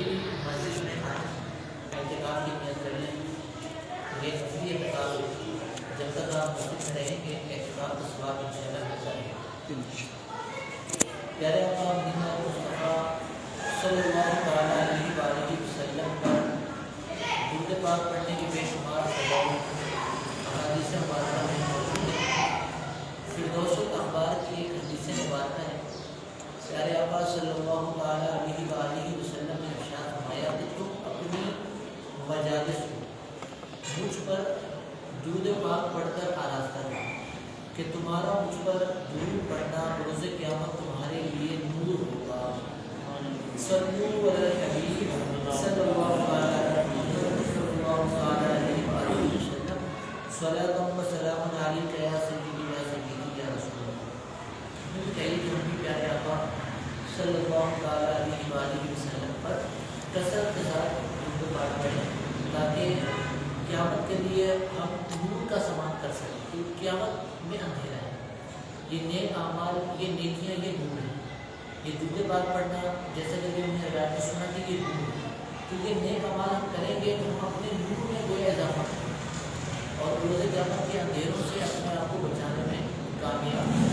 بھی مسجد میں آئیں، اعتکاف کی نیت کر لیں. یہ اصلی اعتکاف ہے. جب تک آپ مسجد میں رہیں گے اعتکاف کا ثواب انشاءاللہ ملتا رہے گا. پیارے آقا مدینہ مصطفیٰ صلی اللہ تعالیٰ علیہ وآلہ وسلم پر درود پاک پڑھنے کی بے شمار فضائل احادیث مبارکہ میں موجود ہے. فردوس الاخبار کی ایک حدیث مبارکہ ہے. پیارے آقا صلی اللہ تعالیٰ علیہ وآلہ وسلم نے ارشاد فرمایا کہ تم اپنی مجالس کو مجھ پر درود پاک پڑھ کر آراستہ رہو کہ تمہارا مجھ پر درود پڑھنا روز قیامت تمہارے لیے نور ہوگا. صلو علی الحبیب صلی اللہ علیہ وسلم صلاۃ و سلام علیک یا سیدی یا سیدی یا رسول اللہ. مجھے چاہیے کہ ہم بھی پیارے آقا صلی اللہ تعالیٰ علیہ وآلہ وسلم پر کثرت کے ساتھ درود پاک پڑھیں تاکہ قیامت کے لیے ہم نور کا سامان کر سکیں. کیونکہ قیامت میں اندھیرا ہے. یہ نیک اعمال، یہ نیکیاں، یہ نور ہے. یہ درود پاک پڑھنا جیسا کہ ہم نے روایت میں سنا کہ یہ نور ہے. تو یہ نیک اعمال ہم کریں گے تو ہم اپنے نور میں گویا اضافہ کریں گے اور روز قیامت کے اندھیروں سے اپنے آپ کو بچانے میں کامیاب ہیں.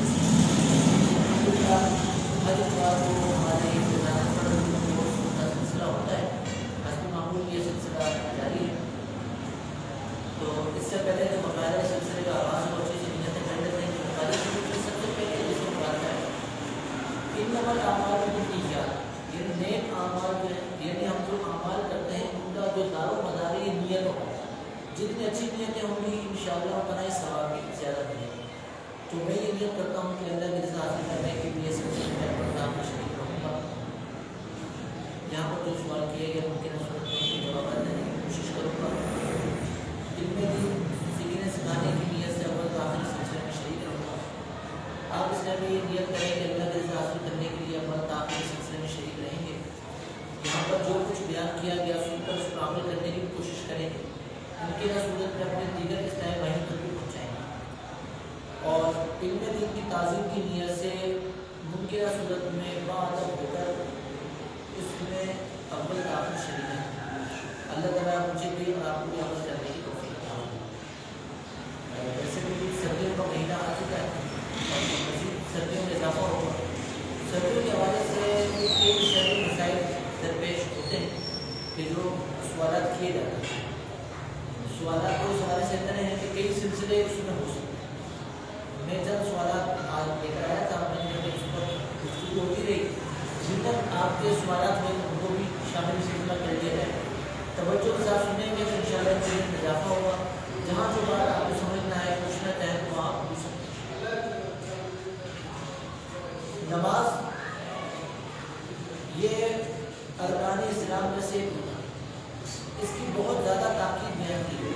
ہر اتوار کو ہمارے روزانہ کا سلسلہ ہوتا ہے. حسب معمول یہ سلسلہ جاری ہے. تو اس سے پہلے جو باقاعدہ سلسلے کا آغاز ہو اچھی سی نیتیں کر لیتے ہیں. بخاری شریف میں سب سے پہلے اس کو بتاتا ہے انما الاعمال بالنیات، یعنی نیک اعمال جو ہیں، یعنی ہم جو اعمال کرتے ہیں ان کا جو دار و مدار یہ نیتوں کا. جتنی اچھی نیتیں ہوں گی انشاءاللہ بنائے ثواب بھی زیادہ ملے گا. تو میں یہ نیت کرتا ہوں کہ اللہ کی رضا حاصل کرنے کے لیے سلسلے میں اپنا آپ کو شریک رہوں گا. یہاں پر جو سوال کیے گئے ممکن ہے صورت میں جوابات دینے کی کوشش کروں گا. علم دین سیکھنے سکھانے کی نیت سے اول تو آخر سلسلے میں شریک رہوں گا. آپ اس میں بھی نیت کریں کہ اللہ کی رضا حاصل کرنے کے لیے اول تو آخر سلسلے میں شریک رہیں گے. یہاں پر جو کچھ بیان کیا گیا سن کر اس کو عمل کرنے کی کوشش کریں گے. ممکنہ صورت میں اپنے دیگر اسلامی بھائیوں تک بھی پہنچائیں گے اور علم دین کی تعظیم کی نیت سے ممکنہ صورت میں باادب ہو کر اس میں اول تو آخر شریک ہیں. اللہ تعالیٰ مجھے بھی اور آپ کو بھی عمل کرنے کی توفیق عطا فرمائے. ویسے بھی سردیوں کا مہینہ آ چکا ہے اور مزید سردیوں میں اضافہ ہوگا. سردیوں کے حوالے سے کئی شرعی مسائل درپیش ہوتے ہیں کہ جو سوالات کیے جاتے ہیں. سوالات کو اس حوالے سے اتنے ہیں کہ کئی سلسلے اس میں ہو سکتے ہیں. میں چند سوالات آج لے کر آیا تھا. میں نے اس پر گفتگو ہوتی رہی. جن تک آپ کے سوالات ہوئے ان کو بھی شامل سلسلہ کر دیا جائے. توجہ کے ساتھ سنیں گے تو انشاءاللہ اس میں اضافہ ہوگا. جہاں جو بات آپ کو سمجھنا ہے پوچھنا چاہیں تو وہاں آپ پوچھ سکتے ہیں. نماز یہ ارکان اسلام میں سے ایک ہوتا ہے. اس کی بہت زیادہ تاکید بیان کی گئی.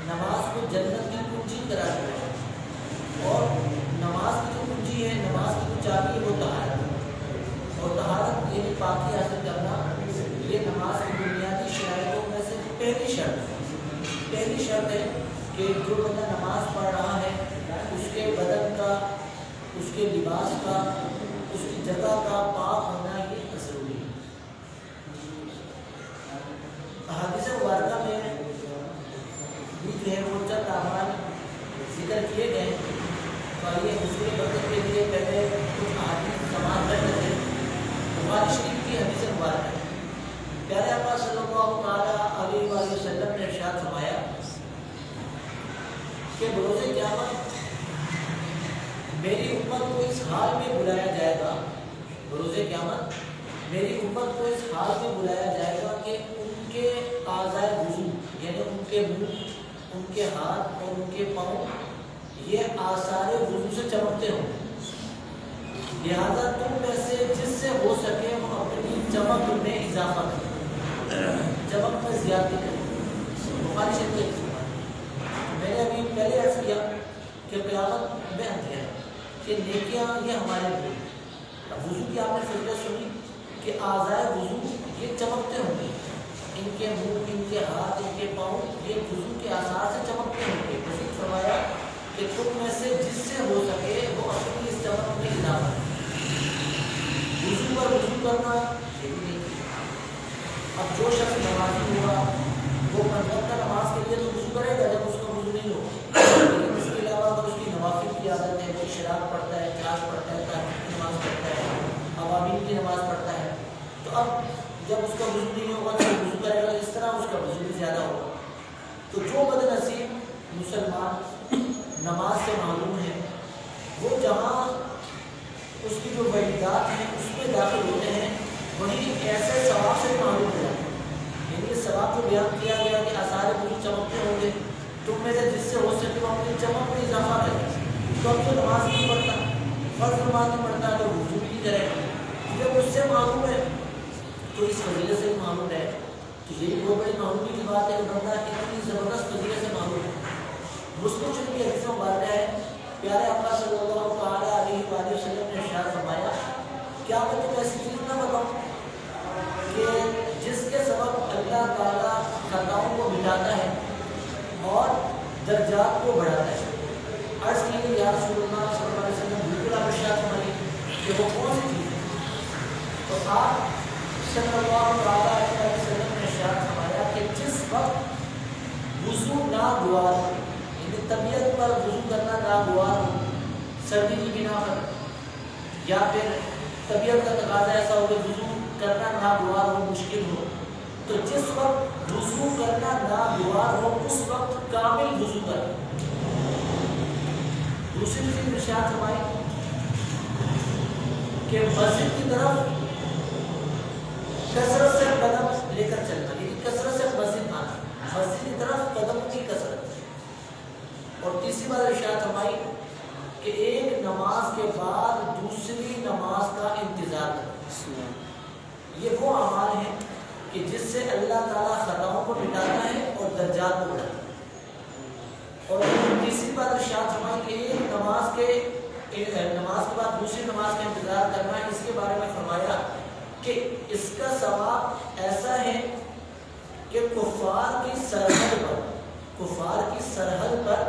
نماز کو جنت کی کنجی قرار دیا ہے اور نماز کی جو کنجی ہے، نماز کی جو چابی ہے وہ طہارت ہے. اور طہارت یعنی پاکی حاصل کرنا یہ نماز کی بنیادی شرائطوں میں سے پہلی شرط ہے. پہلی شرط ہے کہ جو بندہ نماز پڑھ رہا ہے اس کے بدن کا، اس کے لباس کا، اس کی جگہ کا پاک ہونا یہ ضروری ہے. احادیث مبارکہ میں بھی جو ہے وہ چند اعمال ذکر کیے گئے ہیں. تو آئیے حضور برکت کے لیے پہلے کچھ احادیث سماعت کر لیتے ہیں. بخاری شریف کی حدیث مبارکہ ہے. پیارے آقا صلی اللہ تعالیٰ علیہ وآلہ وسلم نے ارشاد فرمایا کہ بروز قیامت میری امت کو اس حال میں بلایا جائے گا. بروز قیامت میری امت کو اس حال میں بلایا جائے گا کہ ان کے اعضائے وضو یعنی ان کے منہ، ان کے ہاتھ اور ان کے پاؤں یہ آثار وضو سے چمکتے ہوں. لہذا تم میں سے جس سے ہو سکے وہ اپنی چمک میں اضافہ کرے، چمک میں زیادتی کرے. بخاری شریف کے میں نے ابھی پہلے عرض کیا کہ قیامت میں اندھیرا کہ نیکیاں یہ ہمارے لیے. وضو کی آپ نے فضیلت سنی کہ اعضائے وضو یہ چمکتے ہوں گے. ان کے منہ، ان کے ہاتھ، ان کے پاؤں یہ وضو کے آثار سے چمکتے ہوں گے. مزید فرمایا کہ تم میں سے جس سے ہو سکے وہ اپنی اس چمک میں اضافہ کرے. وضو پر وضو کرنا یہ بھی نہیں. اب جو شخص نمازی ہوا وہ 5 وقت نماز کے لیے تو وضو کرے گا جب اس کا وضو نہیں ہو، لیکن اس کے علاوہ اگر اس کی نوافل کی عادت ہے، کوئی شراب پڑھتا ہے، چاش پڑھتا ہے، تہجد کی نماز پڑھتا ہے، عوامین کی نماز پڑھتا ہے، تو اب جب اس کا وضو نہیں ہوگا تو وضو کرے گا، اس طرح اس کا وضو بھی زیادہ ہوگا۔ تو جو بد نصیب مسلمان نماز سے معلوم ہے وہ جہاں اس کی جو وحیدات ہیں اس میں داخل ہوتے ہیں وہیں ایسے ثواب سے معلوم ہو جاتے ہیں۔ یعنی یہ ثواب جو بیان کیا گیا کہ آثار وضو چمکتے ہوں گے، تم میں سے جس سے ہو سکے وہ اپنی چمک میں اضافہ کرے، تو اب جو نماز نہیں پڑھتا، فرض نماز نہیں پڑھتا تو وضو بھی نہیں کرے گا، جب اس سے معلوم ہے تو اس فضیلت سے معلوم ہے، تو یہی بہت بڑی معلومی کی بات ہے کہ بندہ اتنی زبردست فضیلت سے معلوم ہے۔ مسلم شریف کی حدیث میں بات ہے، پیارے آقا صلی اللہ تعالیٰ علیہ وآلہ وسلم نے ارشاد فرمایا، کیا میں تمہیں ایسی چیز نہ بتاؤں کہ جس کے سبب اللہ تعالیٰ خطاؤں کو مٹاتا ہے اور درجات کو بڑھاتا ہے؟ عرض کی گئی یا رسول اللہ صلی اللہ علیہ وسلم، بالکل آپ ارشاد فرمائیے کہ وہ کون سی چیز ہے؟ تو آپ صلی اللہ تعالیٰ علیہ وسلم نے ارشاد فرمایا کہ جس وقت وضو ناگوار ہو، یعنی طبیعت پر وضو کرنا ناگوار ہو، سردی کی بنا پر، یا پھر طبیعت کا تقاضا ایسا ہو کہ وضو کرنا ناگوار ہو، مشکل ہو، تو جس وقت وضو کرنا ناگوار ہو اس وقت کامل وضو کرنا۔ دوسری چیز ارشاد فرمائی کہ مسجد کی طرف کثرت سے قدم لے کر چلنا، یعنی کثرت سے مسجد آنا، مسجد کی طرف قدم کی کثرت۔ اور تیسری بات ارشاد فرمائی کہ ایک نماز کے بعد دوسری نماز کا انتظار کرنا۔ یہ وہ اعمال ہیں کہ جس سے اللہ تعالیٰ خطاؤں کو مٹاتا ہے اور درجات کو بڑھاتا ہے۔ اور تیسری بات ارشاد فرمائی کہ ایک نماز کے بعد دوسری نماز کا انتظار کرنا ہے، اس کے بارے میں فرمایا کہ اس کا ثواب ایسا ہے کہ کفار کی سرحد پر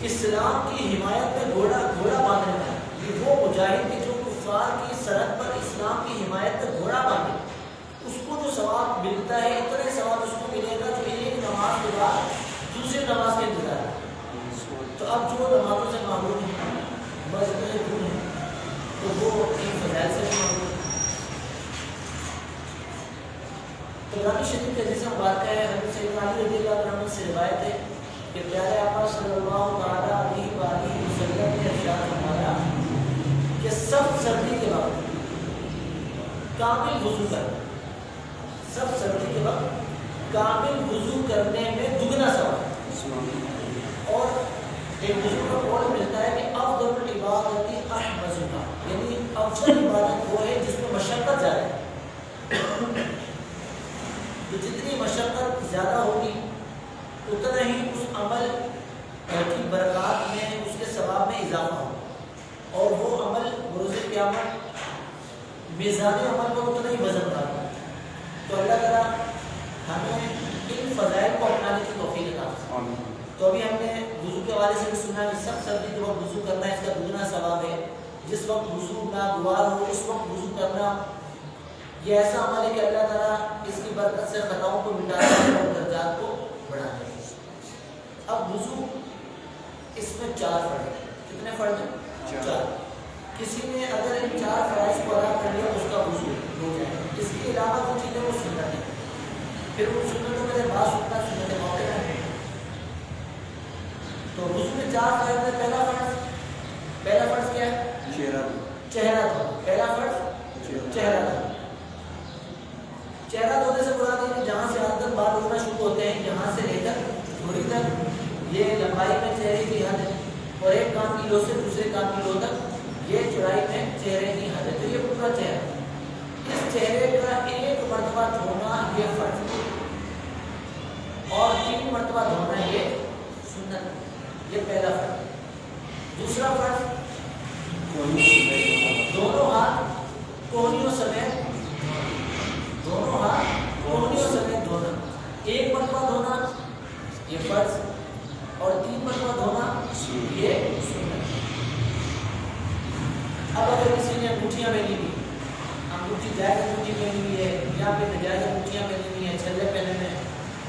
اسلام کی حمایت میں گھوڑا باندھنے کا، یہ وہ مجاہد کہ جو کفار کی سرحد پر اسلام کی حمایت میں گھوڑا باندھے، اس کو جو ثواب ملتا ہے اتنے ثواب اس کو ملے گا جو ایک نماز کے بعد دوسری نماز کے انتظار ہے۔ تو اب جو نمازوں سے معلوم ہے، مسجد دور ہے، تو وہ ان فضائل سے معلوم ہے۔ قرآن شریف کے حدیث میں بات ہے، حضرت سیدنا علی رضی اللہ عنہ سے روایت ہے کہ پیارے آقا صلی اللہ تعالیٰ علیہ وآلہ وسلم نے ارشاد فرمایا کہ سب سردی کے وقت کامل وضو کرنا، سب سردی کے وقت کامل وضو کرنے میں دگنا ثواب۔ اور ایک بزرگ کا قول ملتا ہے کہ افضل العبادت احمدها، یعنی افضل عبادت وہ ہے جس میں مشقت زیادہ ہے، تو جتنی مشقت زیادہ ہوگی اتنا ہی اس عمل کی برکات میں، اس کے ثواب میں اضافہ ہوگا، اور وہ عمل بروز قیامت میزان عمل پر اتنا ہی وزن دار ہوگا۔ تو اللہ تعالیٰ ہمیں ان فضائل کو اپنانے کی توفیق عطا فرمائے۔ تو ابھی ہم نے وضو کے حوالے سے بھی سنا کہ سب سردی کے وقت وضو کرنا اس کا دگنا ثواب ہے، جس وقت وضو ناگوار ہو اس وقت وضو کرنا یہ ایسا عمل ہے کہ اللہ تعالیٰ اس کی برکت سے خطاؤں کو مٹاتا ہے اور درجات کو بڑھاتا ہے۔ اب وضو اس میں 4 فرض ہیں، کتنے فرض ہیں؟ 4۔ کسی نے اگر ان 4 فرائض کو ادا کر لیا تو اس کا وضو ہو جائے۔ اس کے علاوہ جو چیزیں وہ سنت ہیں، پھر ان سنتوں میں سے بعض سنت موقع ہے۔ تو وضو میں 4 فرض ہیں۔ پہلا فرض کیا ہے؟ چہرہ دھونا۔ پہلا فرض چہرہ دھونا۔ چہرہ دھونے سے مراد ہے کہ جہاں سے آدھ تک بال اٹھنا شروع ہوتے ہیں، یہاں سے لے کر تھوڑی تک یہ لمبائی میں چہرے کی حد ہے، اور ایک کان کی لو سے دوسرے کان کی لو تک یہ چوڑائی میں چہرے کی حد ہے، تو یہ پورا چہرہ۔ اس چہرے کا 1 مرتبہ دھونا یہ فرض ہے، اور 3 مرتبہ دھونا یہ سنت، یہ پہلا فرض۔ دوسرا فرض دونوں ہاتھ کوہنیوں سمیت دھونا، 1 مرتبہ دھونا یہ فرض، اور 3 مرتبہ دھونا یہ سنت۔ اب اگر کسی نے انگوٹھیاں پہنی ہوئی، انگوٹھی جائز انگوٹھی پہنی ہوئی ہے یا پھر نجائز انگوٹھیاں پہنی ہوئی ہیں، چھلے پہنے میں،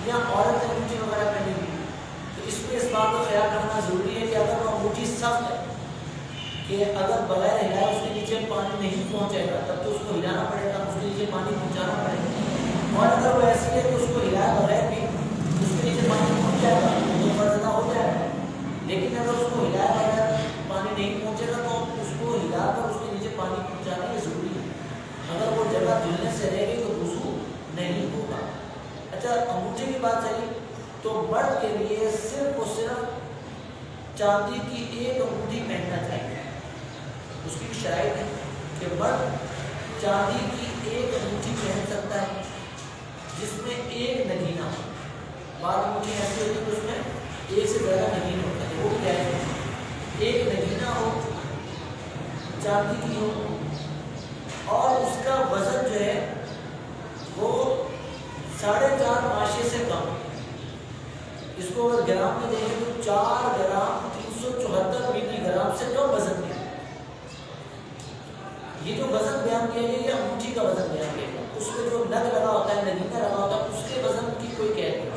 یا عورت نے انگوٹھی وغیرہ پہنی ہوئی، تو اس پہ اس بات کا خیال رکھنا ضروری ہے کہ اگر وہ انگوٹھی سخت ہے کہ اگر بغیر ہلائے اس کے نیچے پانی نہیں پہنچے گا تب تو اس کو ہلانا پڑے گا، اس کے نیچے پانی پہنچانا پڑے گا، اور اگر وہ ایسی ہے کہ اس کو ہلائے بغیر بھی اس کے نیچے پانی پہنچ جائے گا تو فرض ہو جائے گا، لیکن اگر اس کو ہلائے بغیر پانی نہیں پہنچے گا تو اس کو ہلا کر اس کے نیچے پانی پہنچانا یہ ضروری ہے، اگر وہ جگہ دھلنے سے رہے گی تو وضو نہیں ہوگا۔ اچھا انگوٹھی کی بات چلی تو مرد کے لیے صرف اور صرف چاندی کی ایک انگوٹھی پہننا چاہیے، اس کی بھی شرائط ہے کہ مرد چاندی کی ایک انگوٹھی پہن سکتا ہے جس میں ایک نگینہ ہو، بعض انگوٹھی ایسی ہوتی ہے کہ اس میں ایک سے زیادہ نگین ہوتا ہے، وہ بھی جائز ہے، ایک نگینہ ہو چاندی کی ہو اور اس کا وزن جو ہے وہ 4.5 ماشے سے کم، اس کو اگر گرام میں دیکھیں تو 4 گرام 374 ملی گرام سے کم وزن ہے۔ یہ جو وزن بیان کیا گیا یہ انگوٹھی کا وزن بیان کیا گیا، اس میں جو نگ لگا ہوتا ہے نگینہ لگا ہوتا ہے اس کے وزن کی کوئی قید نہیں،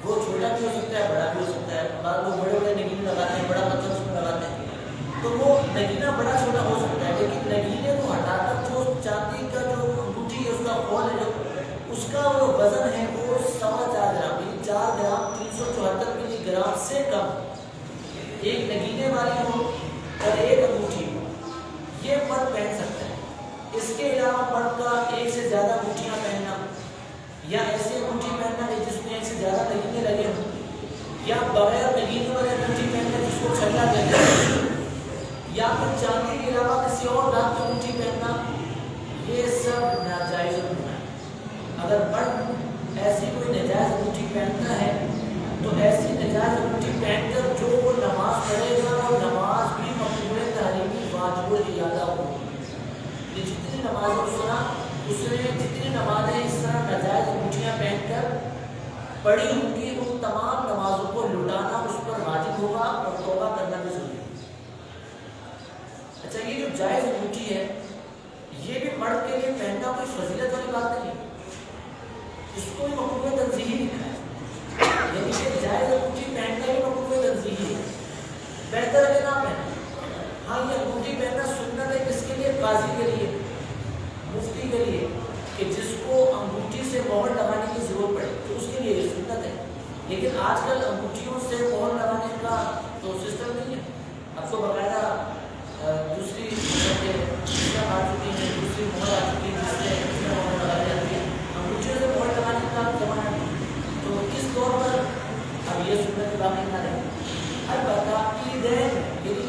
وہ چھوٹا بھی ہو سکتا ہے بڑا بھی ہو سکتا ہے، بعض لوگ بڑے بڑے نگینے لگاتے ہیں، بڑا پتھر اس میں لگاتے ہیں، تو وہ نگینہ بڑا چھوٹا ہو سکتا ہے، لیکن نگینے کو ہٹا کر جو چاندی کا جو انگوٹھی ہے اس کا خول ہے اس کا وہ وزن ہے وہ 4.25 گرام، یعنی 4 گرام 374 ملی گرام سے کم، ایک نگینے والی ہو اور ایک انگوٹھی ہو، یہ مرد پہن سکتا ہے۔ اس کے علاوہ مرد کا ایک سے زیادہ انگوٹھیاں پہننا یا ایسی انگوٹھی پہننا ہے جس میں ایک سے زیادہ نگینے لگے ہوں، یا بغیر نگینے والے انگوٹھی پہننا جس کو چھلا کہتے ہیں، یا پھر چاندی کے علاوہ کسی اور دھات کی انگوٹھی پہننا، یہ سب ناجائز ہونا ہے۔ اگر مرد ایسی کوئی نجائز انگوٹھی پہنتا ہے تو ایسی نجائز انگوٹھی پہن کر جو وہ نماز پڑھے گا وہ نماز بھی مقبول تحریمی واجب الادا ہوگی، یہ جتنی نمازیں اس نے جتنی نمازیں اس طرح نجائز انگوٹھیاں پہن کر پڑھی ہوں گی ان تمام نمازوں کو لٹانا اس پر واجب ہوگا اور توبہ کرنا بھی ضروری ہے۔ اچھا یہ جو جائز انگوٹھی ہے یہ بھی مرد کے لیے پہننا کوئی فضیلت والی بات نہیں، اس کو بھی مقبول تنزیہی لکھا ہے، یعنی کہ جائز انگوٹھی پہننا بھی مقبول تنزیہی ہے، بہتر ہے نہ پہننا۔ ہاں یہ انگوٹھی پہننا سنت ہے کس کے لیے؟ قاضی کے لیے، مفتی کے لیے، کہ جس کو انگوٹھی سے مہر لگانے کی ضرورت پڑے تو اس کے لیے یہ سنت ہے، لیکن آج کل انگوٹھیوں سے مہر لگانے کا تو سسٹم نہیں ہے، اب تو باقاعدہ دوسری سسٹم آ چکی ہے، دوسری مہر آ چکی ہے جس سے مہر لگائی جاتی ہے، انگوٹھیوں سے مہر لگانے کا زمانہ نہیں، تو اس طور پر اب یہ سنت باقی نہ رہے۔ البتہ عیدین یعنی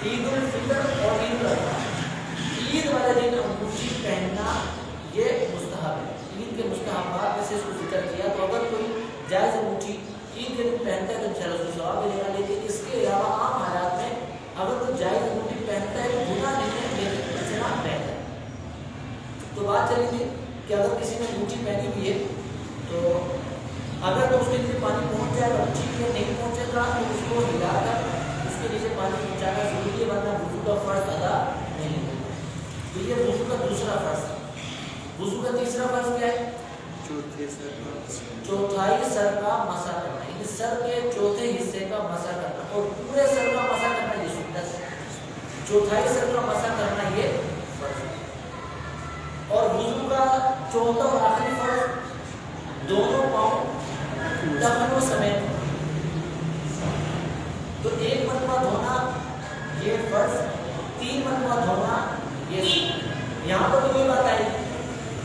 عید الفطر اور عید الاضحیٰ، عید والے دن انگوٹھی پہننا یہ مستحب ہے، عید کے مستحبات میں سے اس کو ذکر کیا، تو اگر کوئی جائز انگوٹھی عید کے دن پہنتا ہے تو انشاءاللہ اس کو ثواب ملے گا، لیکن اس کے علاوہ عام حالات میں اگر کوئی جائز انگوٹھی پہنتا ہے تو گناہ نہیں ہے لیکن اجرام پہنتا ہے۔ تو بات چلی تھی کہ اگر کسی نے انگوٹھی پہنی ہوئی ہے تو اگر تو اس کے نیچے پانی پہنچ جائے گا ٹھیک ہے، نہیں پہنچے گا تو اس کو ہلا کر اس کے نیچے پانی پہنچانا ضروری ہے، ورنہ وضو کا فرض ادا نہیں ہوگا۔ تو یہ وضو کا دوسرا فرض ہے۔ وضو کا تیسرا فرض کیا ہے؟ چوتھائی سر کا مسح کرنا، یعنی سر کے چوتھے حصے کا مسح کرنا، اور پورے سر کا مسح کرنا یہ سنت ہے، چوتھائی سر کا مسح کرنا یہ فرض ہے۔ اور وضو کا چوتھا اور آخری فرض دونوں پاؤں ٹخنوں سمیت، تو ایک مرتبہ دھونا یہ فرض، 3 مرتبہ دھونا یہ سنت۔ یہاں پر تو کوئی بات آئی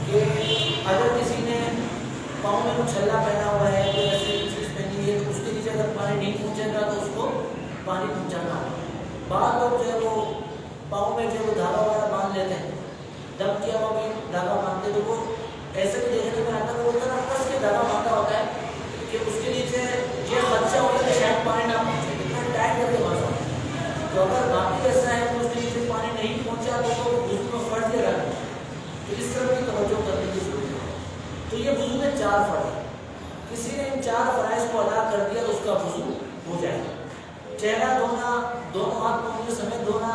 کہ اگر کسی نے پاؤں میں کچھ چھلا پہنا ہوا ہے کوئی ایسی چیز پہنی ہے تو اس کے نیچے اگر پانی نہیں پہنچے گا تو اس کو پانی پہنچانا ہوگا۔ بعض لوگ جو ہے وہ پاؤں میں جو وہ دھاگا وغیرہ باندھ لیتے ہیں، دم کیا ہوا بھی دھاگا باندھتے تو وہ ایسے بھی دیکھنے میں آتا ہے وہ اتنا کس کے دھاگا باندھا ہوتا ہے کہ اس کے نیچے یہ خدشہ ہوتا ہے کہ شاید پانی نہ پہنچے، اتنا ٹائٹ کر کے باندھا ہوتا ہے، تو اگر باقی ایسا ہے کہ اس کے نیچے پانی نہیں پہنچا تو وضو کا فرض یہ رہا، تو اس طرح کی توجہ کرنے کی ضرورت ہے۔ تو یہ وضو میں 4 فرض ہے، کسی نے ان 4 فرائض کو ادا کر دیا تو اس کا وضو ہو جائے گا۔ چہرہ دھونا، دونوں ہاتھ پاؤں سمیت دھونا،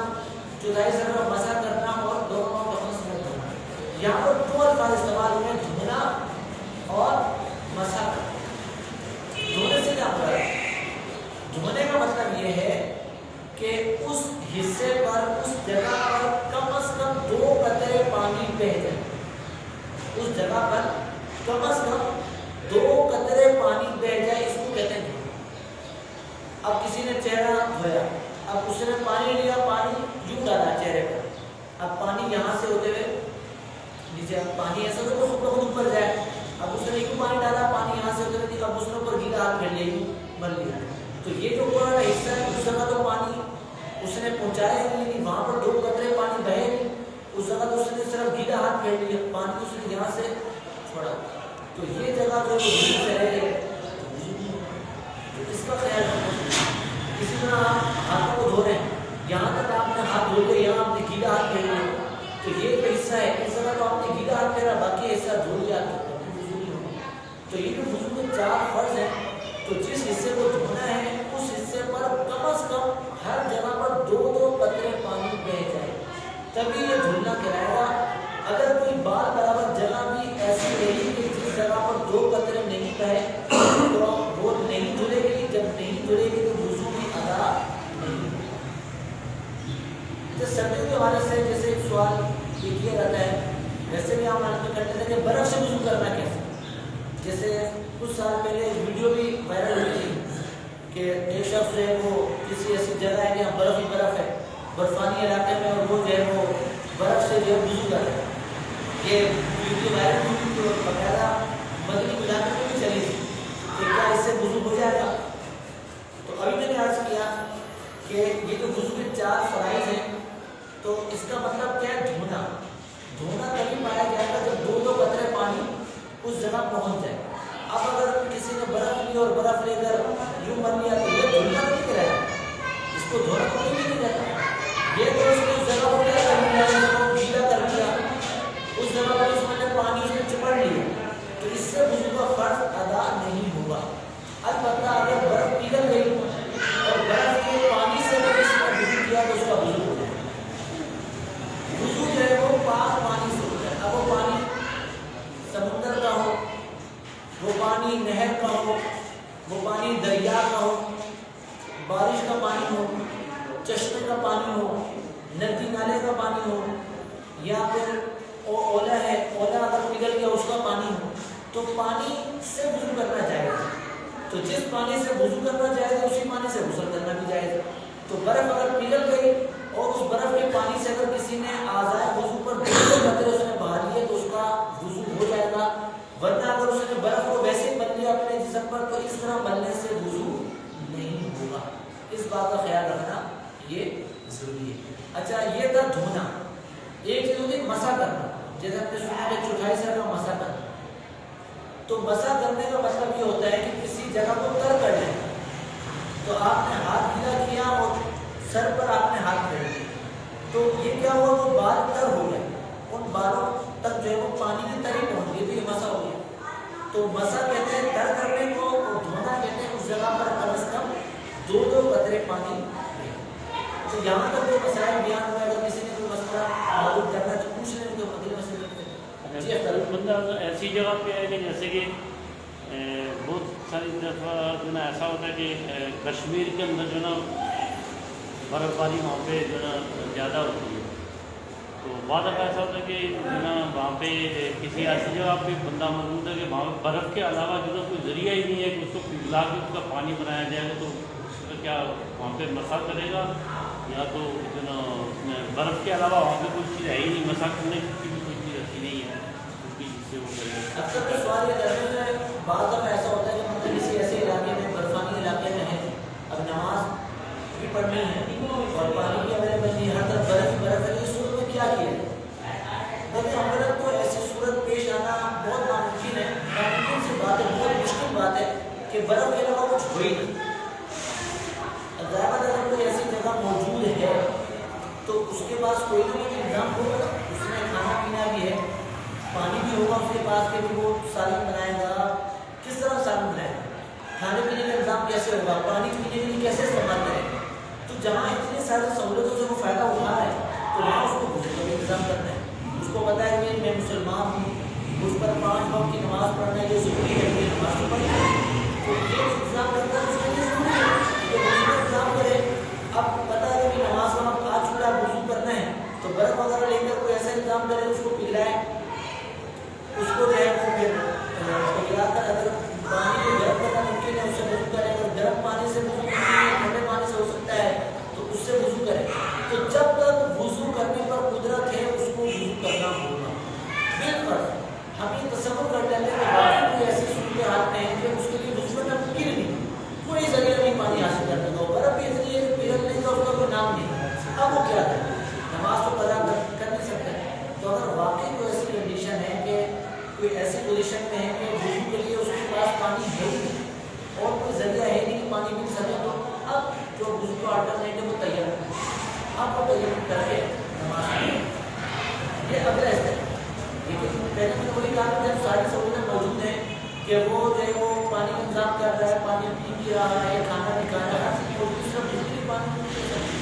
چوتھائی سر کا مسح کرنا اور دونوں پاؤں ٹخنوں سمیت دھونا، یہاں پر دو الفاظ استعمال ہوئے ہیں، دھونا اور مسح کرنا۔ دھونے سے کیا مراد ہے؟ دھونے کا مطلب یہ ہے کہ اس حصے پر، اس جگہ پر کم از کم 2 قطرے پانی بہہ جائے، اس جگہ پر کم از کم 2 قطرے پانی بہہ جائے، اس کو کہتے ہیں دھونا۔ اب کسی نے چہرہ دھویا، اب اس نے پانی لیا، پانی یوں ڈالا چہرے پر، اب پانی یہاں سے ہوتے ہوئے نیچے، اب پانی ایسا تو خود بخود اوپر جائے، اب اس نے یوں پانی ڈالا، پانی یہاں سے ہوتے ہوئے، اب اس نے اوپر گیلا ہاتھ پھیر لیا، یوں بن لیا، تو یہ جو اوپر والا حصہ ہے اس جگہ تو پانی اس نے پہنچایا ہی نہیں، وہاں پر 2 قطرے پانی بہے نہیں، اس جگہ تو اس نے صرف گیلا ہاتھ پھیر لیا، پانی اس نے یہاں سے چھوڑا، تو یہ جگہ جو وضو سے رہ گئی، تو اس کا خیال رکھنا۔ اسی طرح آپ ہاتھوں کو دھو رہے ہیں، یہاں تک آپ نے ہاتھ دھو لیا، یہاں آپ نے گیلا ہاتھ پھیر لیا، تو یہ جو حصہ ہے اس جگہ تو آپ نے گیلا ہاتھ پھیرا، باقی حصہ دھو لیا، وضو نہیں ہوگا۔ تو یہ جو وضو کے 4 فرض ہیں، تو جس حصے کو دھونا ہے اس حصے پر کم از کم ہر جگہ پر 2 قطرے پانی بہہ جائے، تبھی یہ دھلنا کہلائے گا۔ اگر کوئی بال برابر جگہ بھی ایسی رہی کہ جس جگہ پر 2 قطرے نہیں بہے تو وہ نہیں دھلے گی، جب نہیں دھلے گی تو وضو بھی ادا نہیں ہوگا۔ جیسے سردیوں کے حوالے سے جیسے ایک سوال یہ کیا جاتا ہے، ویسے بھی ہم معلوم کرتے تھے کہ برف سے وضو کرنا کیسے۔ جیسے کچھ سال پہلے ایک ویڈیو بھی وائرل ہوئی تھی کہ ایک شخص جو ہے وہ کسی ایسی جگہ ہے جہاں برف ہی برف ہے، برفانی علاقے میں، اور وہ جو ہے وہ برف سے جو ہے وضو کر رہا ہے۔ یہ ویڈیو وائرل ہوئی تو باقاعدہ مغربی علاقے میں بھی چلی تھی کہ کیا اس سے وضو ہو جائے گا۔ تو ابھی میں نے عرض کیا کہ یہ جو وضو کے 4 فرائض ہیں، تو اس کا مطلب کیا ہے؟ دھونا۔ دھونا تبھی پایا جائے گا جب 2 قطرے پانی اس جگہ پہنچ جائے۔ اب اگر کسی نے برف لی اور برف لے کر یوں بن لیا تو یہ دھلنا نہیں کرایا، اس کو دھونا تو نہیں نہیں جاتا، یہ تو اس نے اس جگہ کو کیا کر لیا، اس کو گیلا کر لیا، اس جگہ پر اس نے پانی اس میں چپڑ لیا، تو اس سے وضو کا فرض ادا نہیں ہوا۔ البتہ اگر برف پگھل گئی اور برف کے پانی سے اگر اس نے وضو کیا تو اس کا وضو ہو جائے۔ وضو جو ہے وہ پاک پانی سے ہوتا ہے، اب وہ پانی سمندر کا ہو، وہ پانی نہر کا ہو، وہ پانی دریا کا ہو، بارش کا پانی ہو، چشمے کا پانی ہو، ندی نالے کا پانی ہو، یا پھر اولا ہے، اولا اگر پگھل گیا اس کا پانی ہو، تو پانی سے وضو کرنا جائز ہے۔ تو جس پانی سے وضو کرنا جائز ہے اسی پانی سے غسل کرنا بھی جائز ہے۔ تو برف اگر پگھل گئی اور اس برف کے پانی سے اگر کسی نے اعضائے وضو پر 2 قطرے اس نے بہا لیے تو اس کا وضو ہو جائے گا، ورنہ اگر اس نے برف کو ویسے ہی مل لیا اپنے جسم پر تو اس طرح ملنے سے وضو نہیں ہوگا۔ اس بات کا خیال رکھنا یہ ضروری ہے۔ اچھا، یہ تھا دھونا۔ ایک چیز ہوتی ہے مسح کرنا، جیسے ہم نے سنا کہ چوتھائی سر کا مسح کرنا۔ تو مسح کرنے کا مطلب یہ ہوتا ہے کہ کسی جگہ کو تر کر لیں، تو آپ نے ہاتھ گیلا کیا اور سر پر آپ نے ہاتھ پھیر دیا، تو یہ کیا ہوا، وہ بال تر ہو گئے، ان بالوں تک جو ہے وہ پانی کی تری پہنچ گئی، تو یہ مسح ہو گیا۔ تو مسح کہتے ہیں تر کرنے کو، اور دھونا کہتے ہیں اس جگہ پر کم از کم 2 قطرے پانی۔ تو یہاں تک جو مسائل بیان ہوا ہے، اگر کسی نے کوئی مسئلہ معلوم کرنا ہے تو پوچھ لیں، تو اگلے مسئلے میں بندہ ایسی جگہ پہ ہے کہ جیسے کہ بہت ساری دفعہ جو نا ایسا ہوتا ہے کہ کشمیر کے اندر جو نا برف باری وہاں پہ جو نا زیادہ ہوتی ہے، تو بعض دفعہ ایسا ہوتا ہے کہ جو نا وہاں پہ کسی ایسی جگہ پہ بندہ موجود ہے کہ وہاں پہ برف کے علاوہ جو نا کوئی ذریعہ ہی نہیں ہے کہ اس کو پگھلا کے اس کا پانی بنایا جائے گا، تو اس کا کیا وہاں پہ مسح کرے گا، یا تو جو نا برف کے علاوہ وہاں پہ کوئی چیز ہے ہی نہیں، مسح کرنے کی بھی کوئی چیز ایسی نہیں ہے جس سے وہ کرے گا۔ اکثر تو سوال یہ کرتے ہیں، بعض دفعہ ایسا ہوتا ہے کہ مطلب کسی ایسے علاقے میں، برفانی علاقے میں ہے، اب نماز بھی پڑھنی ہے اور پانی بھی اویلیبل نہیں ہے، ہر طرف برف ہی برف ہے، اس صورت میں کیا کیا ہے؟ لیکن ہمارا تو ایسی صورت پیش آنا بہت ناممکن ہے، ناممکن سی بات ہے، بہت مشکل بات ہے کہ برف کے علاوہ کچھ ہو ہی نہیں۔ اگر کوئی ایسی جگہ موجود ہے تو اس کے پاس کوئی نہ کوئی انتظام ہوگا، اس میں کھانا پینا بھی ہے، پانی بھی ہوگا اس کے پاس کہ وہ سالن بنائے گا، کس طرح سالن بنائے گا، کھانے پینے کا انتظام کیسے ہوگا، پانی پینے کے لیے کیسے استعمال کرے گا۔ تو جہاں اتنی ساری سہولتوں سے وہ فائدہ اٹھا رہا ہے تو وہاں اس کو غسل کا بھی انتظام کرنا ہے، اس کو کو پتا ہے کہ میں مسلمان ہوں، مجھ پر 5 وقت کی نماز پڑھنا یہ ضروری ہے، یہ نماز تو پڑھنا ہے، تو یہ انتظام کرنا اس کے لیے ضروری ہے کہ وضو کا انتظام کرے۔ اب پتا ہے کہ نماز کا وقت آ چکا ہے، وضو کرنا ہے، تو برف وغیرہ لے کر کوئی ایسا انتظام کرے اس کو پلائے، اس کو جو ہے وہ پھر پلا کر اگر پانی کو گرم کرنا ممکن ہے اس سے وضو کرے، اگر گرم پانی سے وضو نہیں ہے ٹھنڈے پانی سے ہو سکتا ہے تو اس سے وضو کرے۔ تو جب تک وضو کرنے پر قدرت ہے اس کو وضو کرنا ہوگا بالکل۔ ہم یہ تصور کر لیتے ہیں کہ باقی کوئی ایسی صورتحال میں ہے کہ اس کے لیے وضو کرنا ممکن نہیں، کوئی ذریعہ نہیں پانی حاصل کرنے کا، برف بھی اتنی ہے کہ پگھلنے کا اس کا کوئی نام نہیں، اب وہ کیا کرے، نماز تو قضا کر نہیں سکتے۔ تو اگر واقعی کوئی ایسی کنڈیشن ہے کہ کوئی ایسی پوزیشن میں ہے کہ وضو کے لیے اس کے پاس پانی ہے ہی نہیں اور کوئی ذریعہ ہے نہیں کہ پانی مل سکے، تو اب جو وضو کا آلٹرنیٹو وہ تیار ہے، اب وہ تیار کر کے نماز پڑھیں۔ یہ اگلا اسٹیپ، لیکن پہلے میں نے وہی کہا کہ جب ساری سہولتیں موجود ہیں کہ وہ جو ہے وہ پانی کا انتظام کر رہا ہے، پانی پی رہا ہے، کھانا بھی کھا رہا ہے، اور دوسرا بجلی پانی نہیں دے سکتے۔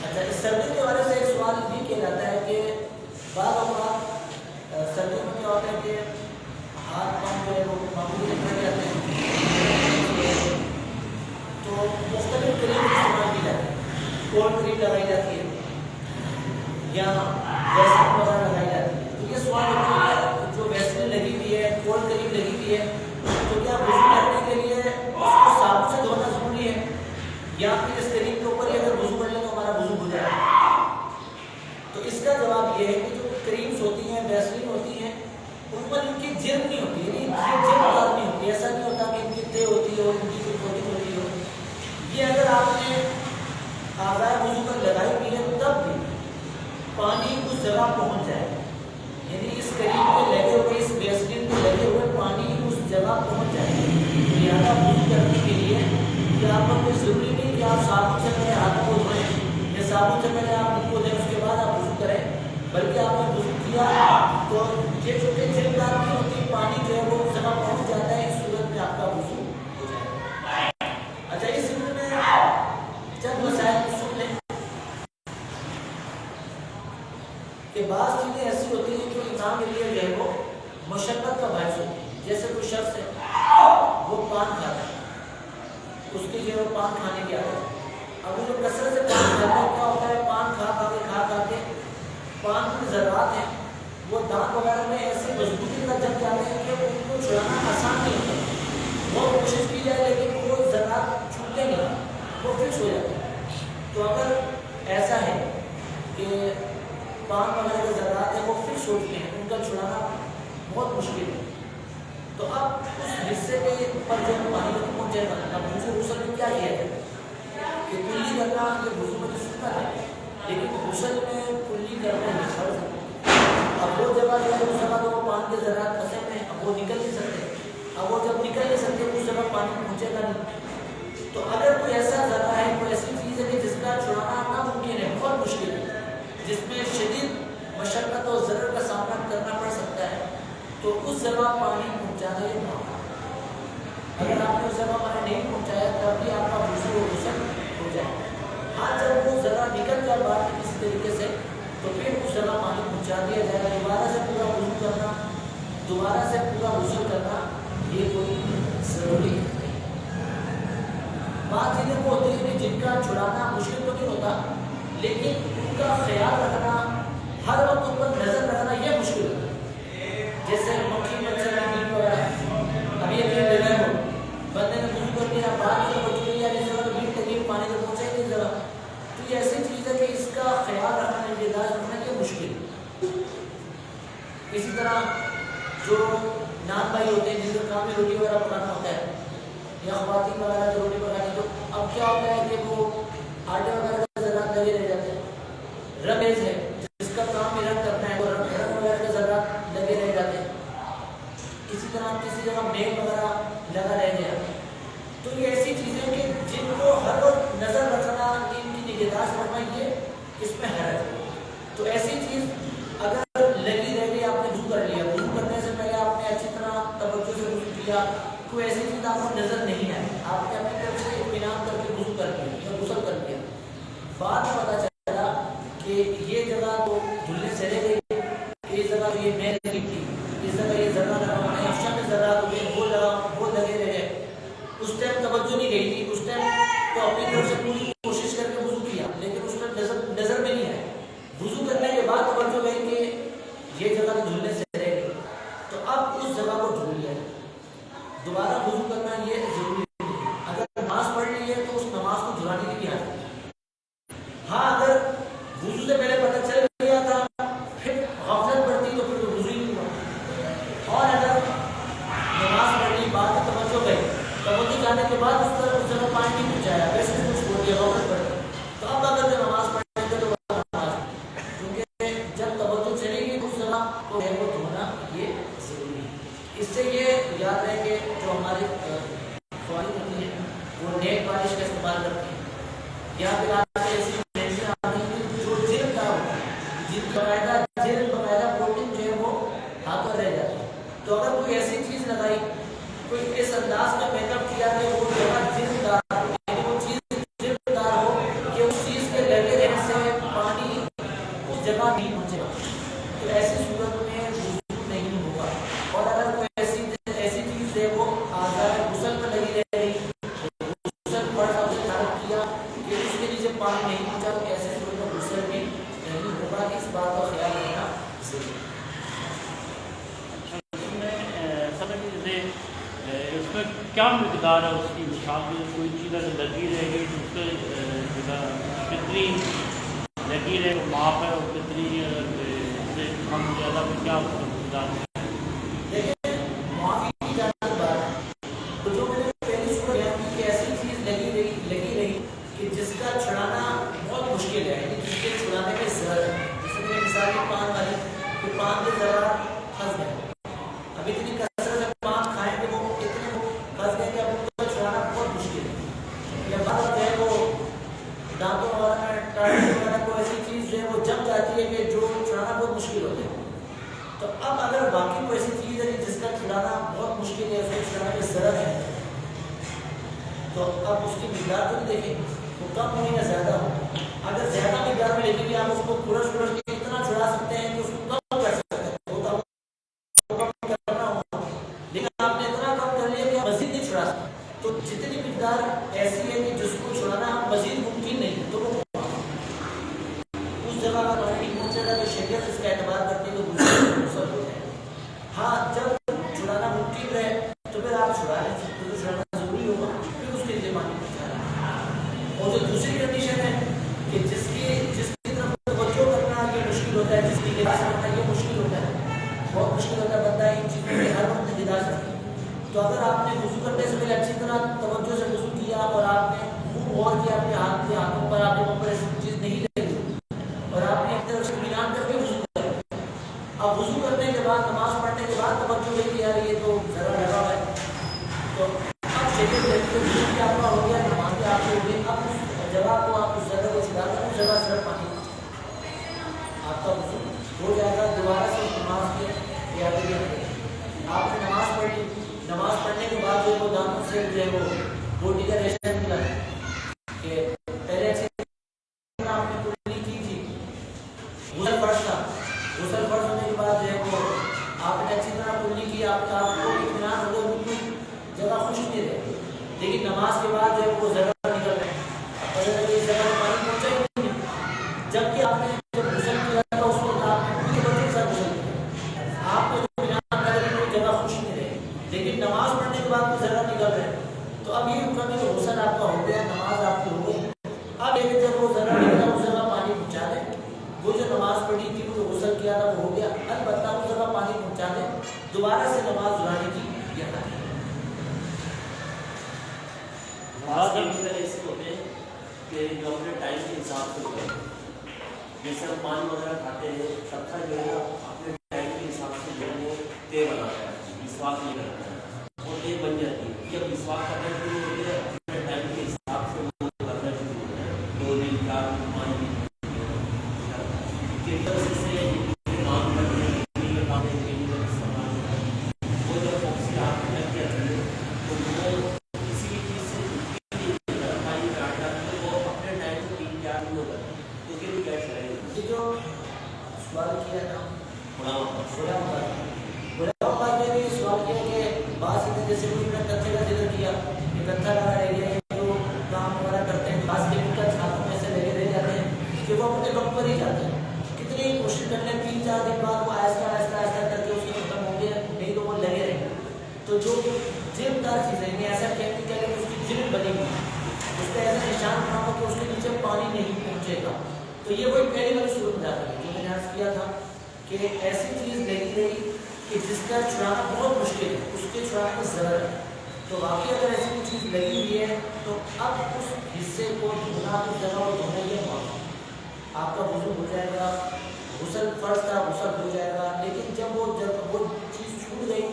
اچھا، اس سردی کے بارے سے ایک سوال بھی کیا جاتا ہے کہ بعض اوقات سردیوں میں کیا ہوتا ہے کہ ہاتھ پاؤں جو ہے وہ معمولی رکھے جاتے ہیں، تو مختلف کریم استعمال کی جاتی ہے، کولڈ کریم لگائی جاتی ہے یا ویسلین وغیرہ لگائی جاتی ہے۔ تو یہ سوال ہوتا ہے جو ویسلین لگی ہوئی ہے، کولڈ کریم لگی ہوئی ہے، تو کیا وضو کرنے کے لیے اس کو صابن سے دھونا ضروری ہے یا پھر اس کریم کے اوپر ہی اگر وضو کر لیں تو ہمارا وضو ہو جائے؟ تو اس کا جواب یہ ہے کہ جو کریمز ہوتی ہیں، ویسلین ہوتی ہیں، ان پر ان کی جلد نہیں ہوتی، یعنی یہ جلد دار نہیں ہوتی، ایسا نہیں ہوتا کہ ان کی تہ ہوتی ہے اور ان کی کوئی کوٹنگ ہوتی ہو۔ یہ اگر آپ نے اعضائے وضو پر لگائی ہوئی ہے تب بھی پانی اس جگہ پہنچ جائے، یعنی اس کریم پہ لگے ہوئے، اس ویسلین پہ لگے ہوئے پانی اس جگہ پہنچ جائے۔ لہٰذا وضو کرنے کے لیے کہ آپ کو کوئی ضروری نہیں کہ آپ صابن سے پہلے ہاتھ کو دھوئیں یا صابن سے پہلے آپ ان کو دیں اس کے بعد آپ وضو کریں، بلکہ آپ نے وضو کیا تو یہ چھوٹے جلدار نہیں ہوتی، پانی جو ہے وہ اس جگہ پہنچ جاتا ہے، اس صورت میں آپ کا وضو ہو جائے گا۔ اچھا، اس ضمن میں چند مسائل کو سن لیں کہ بعض چیزیں ایسی ہوتی ہیں جو انسان کے لیے جو ہے وہ مشقت کا باعث ہوتی ہے، جیسے کوئی شخص ہے وہ پان کھاتا ہے، اس کی جو ہے وہ پان کھانے کی عادت ہے، اب وہ جو کثرت سے پان کھاتا ہے کیا ہوتا ہے، پان کھا کے پان کے ذرات ہیں وہ دانت وغیرہ میں ایسی مضبوطی کا جم جاتے ہیں کہ ان کو چھڑانا آسان نہیں ہوتا، بہت کوشش کی جائے لیکن وہ ذرات چھوٹتے نہیں، وہ فکس ہو جاتے ہیں۔ تو اگر ایسا ہے کہ پان وغیرہ کے ذرات ہیں وہ فکس ہو چکے ہیں، ان کا چھڑانا بہت مشکل ہے، تو اب اس حصے کے پر جو پانی کو پہنچ جائے گا، اب دوسرے غسل میں کیا کیا جائے کہ کلی کرنا یہ وضو میں سنت ہے، لیکن غسل میں کلی کرنا یہ فرض ہے۔ اب وہ جگہ جو ہے اس جگہ تو وہ پان کے ذرات پھنسے ہوئے ہیں، اب وہ نکل نہیں سکتے، اب وہ جب نکل نہیں سکتے اس جگہ پانی پہنچے گا نہیں۔ تو اگر کوئی ایسا ذرہ ہے، کوئی ایسی چیز ہے کہ جس کا چھڑانا ناممکن ہے، بہت مشکل ہے، جس میں شدید مشقت اور ضرر کا سامنا کرنا پڑ سکتا ہے، تو اس جگہ پانی پہنچانا یہ معاملہ، اگر آپ نے اس جگہ پانی نہیں پہنچایا تب بھی آپ کا وضو اور غسل ہو جائے۔ ہاں، جب وہ ذرا نکل جائے باہر کسی طریقے سے تو پھر اس جگہ پانی پہنچا دیا جائے گا، دوبارہ سے پورا وضو کرنا، دوبارہ سے پورا غسل کرنا یہ کوئی ضروری نہیں۔ بعض چیزیں وہ ہوتی ہیں جن کا چھڑانا مشکل تو نہیں ہوتا، لیکن ان کا خیال رکھنا، ہر وقت ان پر نظر رکھنا یہ مشکل ہوتا ہے، جیسے مکھی مچھر کی وغیرہ، ابھی لگے ہو بندے نے وضو کر لیا، بعد میں بچ گئی یا اس جگہ بیٹ لگی پانی تک پہنچے ہی نہیں ذرا، تو یہ ایسی چیز ہے کہ اس کا خیال رکھنا، نگہداشت رکھنا یہ مشکل ہے۔ اسی طرح جو نان بھائی ہوتے ہیں جن کا کام روٹی وغیرہ پکانا ہوتا ہے یا خواتین وغیرہ جو روٹی پکانی، تو اب کیا ہوتا ہے کہ وہ آٹے وغیرہ کے ذرات لگے رہ جاتے ہیں، رمیز ہے جس کا کام رنگ کرنا ہے وہ رنگ وغیرہ کے ذرات لگے رہ جاتے ہیں، اسی طرح کسی جگہ میل وغیرہ لگا رہ گیا، تو یہ ایسی چیزیں کہ جن کو ہر وقت نظر رکھنا، ان کی نگہداشت رکھنا یہ اس میں حرج ہے۔ تو ایسی چیز اگر لگی رہ گئی، آپ نے وضو کر لیا، وضو کرنے سے پہلے آپ نے اچھی طرح توجہ سے وضو کیا، کوئی ایسی چیز آپ کو نظر نہیں آئی، آپ نے اپنی طرف سے اطمینان کر کے وضو کر لیا یا غسل کر لیا، بعد میں پتہ چلا کہ یہ جگہ تو دوبارہ وضو کرنا یہ ضروری نہیں ہے. اگر نماز پڑھ لی ہے تو اس نماز کو دہرانے کی بھی حاجت نہیں. ہاں اگر وضو سے پہلے پتہ چل گیا تھا پھر غفلت پڑتی تو پھر وضو ہی نہیں ہوا. اور اگر نماز پڑھ لی بعد میں توجہ گئی, توجہ جانے کے بعد اس جگہ پانی نہیں پہنچایا, ویسے کچھ چھوڑ دیا غفلت پڑ گئی, تو اب اگر جو نماز پڑھیں گے تو نماز, کیونکہ جب توجہ چلے گی اس جگہ تو ہے وہ دھونا یہ ضروری ہے. اس سے یہ یاد رہے کہ جو ہماری خواتین ہوتی ہیں وہ نیل پالش کا استعمال کرتی ہیں, یا پھر آپ ایسی پینسل آتی ہیں جو جلد دار ہوتی ہے, جلد باقاعدہ پروٹین جو ہے وہ ہاتھوں رہ جاتی ہے. تو اگر کوئی ایسی چیز لگائی, کوئی اس انداز کا میک اپ کیا کہ وہ جگہ جلد دار ہو, یعنی وہ چیز جلد دار ہو کہ اس چیز کے لگے رہنے سے پانی اس جگہ نہیں پہنچے گا, تو ایسی صورت میں وضو نہیں ہوگا. اور اگر کوئی ایسی چیز ہے وہ آزاد غسل پر لگی رہ رہی, غسل پر سب سے تعلق کیا کہ اس کے نیچے پانی نہیں پہنچا, تو ایسے صورت میں غسل بھی نہیں ہوگا. اس بات کا خیال رکھنا ضروری ہے. اس میں کیا مقدار ہے اس کی, مثال میں کوئی چیز اگر لگی رہے گی تو اس کے کتنی لگی رہے معاف ہے, اور کتنی سے کم زیادہ میں کیا مقدار ہے؟ دیکھیں معافی کی جاتی بات ہے, تو جو میں نے پہلی صورت بیان کی کہ ایسی چیز لگی رہی کہ جس کا چھڑانا بہت مشکل ہے, یعنی جس کے چھڑانے میں ضرر ہے. جیسے میں نے مثال کی پان والی, کہ پان کے ذرا پھنس گئے, اب اتنی کثرت سے پان کھائیں کہ وہ اتنے پھنس گئے کہ اب ان کو چھڑانا بہت مشکل ہے. یا بعض جو ہے وہ دانتوں وغیرہ کو ایسی چیز جو ہے وہ جم جاتی ہے کہ جو چھڑانا بہت مشکل ہوتا ہے. تو اب اگر باقی کوئی ایسی چیز ہے جس کا چھڑانا بہت مشکل ہے, اس کو چھڑانے میں ضرر ہے, تو اب اس کی مقدار کو دیکھیں وہ کم ہو یا زیادہ ہو. اگر زیادہ مقدار میں لیکن بھی آپ اس کو پورش کے اتنا چھڑا سکتے ہیں کہ اس کو کم کر سکتے ہیں, وہ کم کرنا ہوگا, لیکن آپ نے اتنا کم کر لیا کہ مزید نہیں چھڑا سکتے. تو جتنی مقدار ایسی ہے کہ جس کو چھڑانا مزید ممکن نہیں, تو وہ اس جگہ کا پانی نہیں پہنچے گا, تو شریعت اس کا اعتبار کرتی ہے تو غسل ہو جائے. ہاں جب چھڑانا ممکن رہے تو پھر آپ چھڑا لیں, تو چھڑانا ضروری ہوگا, پھر اس کے لیے پانی پہنچانا. اور جو دوسری کنڈیشن ہے کہ جس کی طرف توجہ کرنا یہ مشکل ہوتا ہے, جس کی گلاس کرنا یہ مشکل ہوتا ہے, بہت مشکل ہوتا ہے, بندہ ان چیزوں میں ہر وقت گلاس رکھے. تو اگر آپ نے وضو کرنے سے پہلے اچھی طرح توجہ سے وضو کیا اور آپ نے منہ غور کیا اپنے ہاتھوں پر, آپ نے ایسی چیز نہیں لگی اور آپ نے ایک طرف سے اطمینان کر کے وضو کیا, اب وضو کرنے کے بعد نماز پڑھنے کے بعد توجہ نہیں کیا رہی ہے تو ذرا لگا ہوا ہے, تو اب شریعت وضو بھی آپ کا ہو گیا, نماز بھی آپ کی ہو گئی. اب اس جگہ کو آپ اس جگہ کو چھڑا کر اس جگہ صرف پانی آپ کا وضو ہو جائے گا. دوبارہ سے نماز کے تیاری کریں. آپ نے نماز پڑھ لی, نماز پڑھنے کے بعد جو وہ دانتوں سے جو ہے وہ روٹی کا ریشن ملا کہ پہلے سے آپ نے کلی کی تھی, غسل فرض تھا, غسل فرض ہونے کے بعد جو ہے وہ آپ نے اچھی طرح کلی کی, آپ کو اطمینان ہو گیا, بالکل جگہ خشک نہیں رہے, لیکن نماز کے بعد جو ہے وہ جگہ نکل رہے ہیں, اس جگہ میں پانی پہنچا ہی نہیں, جبکہ آپ نے جب غسل کیا تھا اس وقت آپ نے پوری وجہ سے غسل کیا, آپ کو اطمینان کر کے کوئی جگہ خشک نہیں رہے, لیکن نماز پڑھنے کے بعد وہ جگہ نکل رہے ہیں. تو اب یہ حکم ہے کہ غسل آپ کا ہو گیا, نماز آپ کی ہو گئی. اب ایک جب وہ ذرا نکلا اس جگہ پانی پہنچا دیں, وہ جو نماز پڑھی تھی وہ غسل کیا تھا وہ ہو گیا, البتہ اس جگہ پانی پہنچا دیں, دوبارہ سے نماز دہرانے کی یہ حق ہے. ایسے ہوتے ہیں کہ جو اپنے ٹائم کے حساب سے ہوتے ہیں, جیسے ہم پانی وغیرہ کھاتے ہیں, سب کا جو ہے اپنے ٹائم کے حساب سے جو ہے وہ طے بناتا ہے, مسواک نہیں کرتا ہے اور طے بن جاتی ہے. جب مسواک کرنا شروع ہوتے ہیں اپنے ٹائم کے حساب سے وہ کرنا شروع ہوتا ہے, 2 دن 4 دن 5 دن کام کرتے ہیں, کام کرتے ہیں, وہ جب فوکس کے ہاتھ میں لگ جاتی ہے تو وہ کسی بھی چیز سے پانی کاٹ جاتی ہے, وہ اپنے ٹائم سے 3-4 دن ہوتا ہے, تو اس کے لیے کیا چاہیے. یہ جو سوال کیا تھا غلام آباد میں بھی سوال کیا کہ بعض جیسے کوئی نے کچے کا ذکر کیا کہ کچا لگا رہ گیا ہے, جو کام وغیرہ کرتے ہیں بعض کے کچھ ہاتھوں میں سے لگے رہ جاتے ہیں کہ وہ اپنے وقت پر ہی جاتے ہیں, کتنی کوشش کر لیں 3-4 دن بعد وہ آہستہ آہستہ کر کے اس کو ختم ہو گیا, نہیں تو وہ لگے رہے. تو تو جو جلد دار چیزیں ایسا کیمیکل ہے اس کی جلد بنی ہوئی ہے، اس کا ایسا نشان بنا ہو کہ اس کے نیچے پانی نہیں پہنچے گا، تو یہ وہی پہلی والی صورت میں آتا ہے جو میں نے عرض کیا تھا کہ ایسی چیز لگی رہی کہ جس کا چھڑانا بہت مشکل ہے، اس کے چھڑانے میں ضرر ہے، تو واقعی اگر ایسی کوئی چیز لگی ہوئی ہے تو اب اس حصے کو دھونا، اس جگہ کو دھونا یہ معاف، آپ کا وضو ہو جائے گا، غسل فرض تھا غسل ہو جائے گا، لیکن جب وہ چیز چھوٹ گئی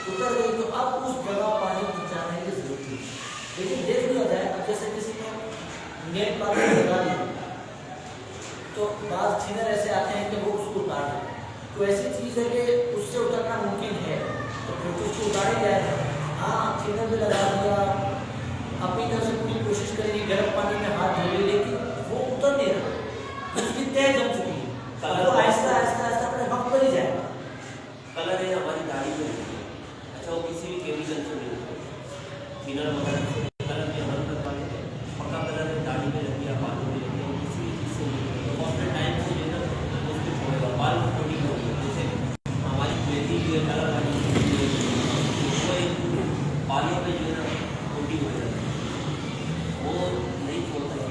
اتر گئی تو اب اس جگہ پانی پہنچانے کی ضرورت تھی، لیکن دیکھ لیا جائے اب جیسے کسی نے نیل پانی لگا دی تو بعض چھینر ایسے آتے ہیں کہ وہ اس کو اتار دیں، تو ایسی چیز ہے کہ اس سے اترنا ممکن ہے تو پھر تو اس کو اتارا ہی جائے گا، ہاں چھینر بھی لگا دیا، اپنی طرف سے پوری کوشش کریں گے گرم پانی میں ہاتھ دھو لے، لیکن وہ اتر نہیں رہا، اس کی تہ جم چکی ہے، وہ آہستہ آہستہ آہستہ اپنے وقت پر ہی جائے گا۔ کلر ہے ہماری داڑھی میں نہیں ہے، اچھا وہ کسی بھی کیمیکل سے نہیں ہوتا ہے، تھنر وغیرہ سے کلر بھی ہمارے کر پاتے ہیں، پکا کلر ہے داڑھی میں لگ گیا، بالوں میں لگ گیا، کسی بھی چیز سے نہیں ہوتا، تو اپنے ٹائم سے جو ہے نا اس کو چھوڑے گا، بال کو کوٹنگ ہوگی، جیسے ہماری بیٹی جو ہے کلر والی وہ ایک بالوں میں جو ہے نا کوٹنگ ہو جاتی ہے، وہ نہیں چھوڑتا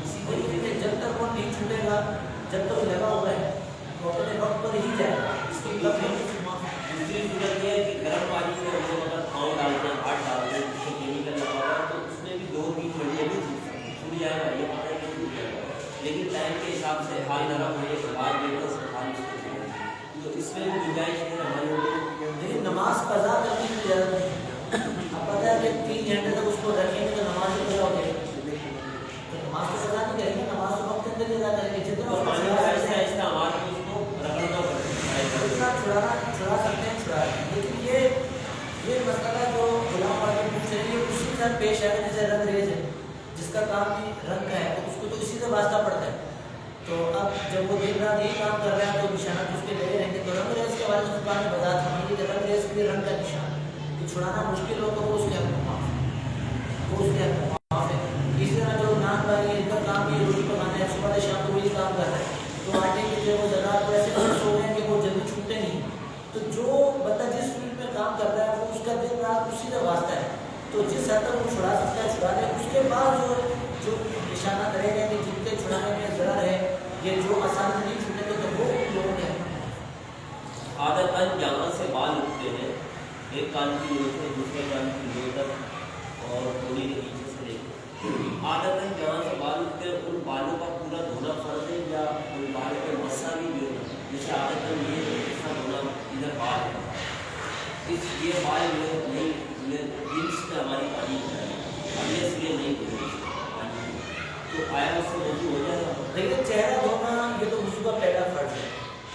اسی طریقے سے جب تک وہ نہیں چھوٹے گا، جب تک لگا ہوا ہے وہ اپنے وقت پر ہی جائے گا، اس کی دوسری صورت یہ ہے کہ گرم پانی میں ہم لوگ اگر پاؤں ڈالتے ہیں، ہاتھ ڈالتے ہیں، جس سے کیمیکل لگا ہوا ہے تو اس میں بھی 2-3 گھنٹے بھی چھوٹ جائے گا، یہ پتہ ہے کہ چھوٹ جائے گا، لیکن ٹائم کے حساب سے حال نرم ہونے کے بعد جو ہے اس کا حال چھوٹ جائے گا، تو اس میں بھی گنجائش ہے ہمارے لوگ، لیکن نماز قضا کرنے کی ضرورت نہیں، اب پتہ ہے کہ 3 گھنٹے تک اس کو رکھیں گے تو نماز قضا ہو جائے گی، تو نماز تو قضا نہیں کریں گے، نماز تو وقت کے اندر ادا کریں گے، جتنا پانی آہستہ آہستہ ہمارے کو اس کو رگڑنا پڑتا ہے، جتنا چھڑا سکتے ہیں چھڑا، لیکن یہ مسئلہ جو غلام والے پوچھ رہے ہیں یہ اسی کے ساتھ پیش ہے جیسے رنگ ریز ہے، جس کا کام بھی رنگ کا ہے تو اس کو تو اسی سے واسطہ پڑتا ہے، تو اب جب وہ دن رات یہی کام کر رہا ہے تو نشانات اس کے لگے رہیں گے، تو رنگ ریز کے بارے میں قرآن نے بتا فرمائی کہ رنگ ریز بھی رنگ کا نشان تو چھڑانا مشکل ہو تو وہ اس کے حق میں معاف ہے، وہ اس کے حق میں معاف ہے۔ اسی طرح جو نان والی ہے ان کا کام بھی روٹی پکانا ہے، صبح سے شام کو وہی کام کر رہا ہے، تو آٹے کے جو وہ ذرات ایسے فکس ہو گئے ہیں کہ وہ جلدی چھوٹتے نہیں، تو جو بندہ جس فیلڈ میں کام کر رہا ہے وہ اس کا دن رات اسی سے واسطہ ہے، تو جس حد تک وہ چھڑا سکتا ہے چھڑا لے، اس کے بعد جو نشانات رہ گئے کہ جن کے چھڑانے میں ضرر ہے یہ جو آسانی نہیں چھوٹے گے تو وہ لوگوں نے عادتاً جہاں سے بال اٹھتے ہیں ایک کان کی جوڑ سے دوسرے کان کی جوڑ تک اور تھوڑی کے نیچے سے لے کے عادتاً جہاں سے بال اٹھتے ہیں ان بالوں کا پورا دھونا فرض ہے یا ان بالوں پہ مسا بھی جو ہے جیسے عادتاً یہ ایسا دھونا ادھر بال ہے اس یہ بال نہیں جنس میں ہماری پانی ہو جائے اب یہ اس لیے نہیں دھونا پانی تو آیا اس سے وضو ہو جائے گا۔ لیکن چہرہ دھونا یہ تو وضو کا پہلا فرض ہے،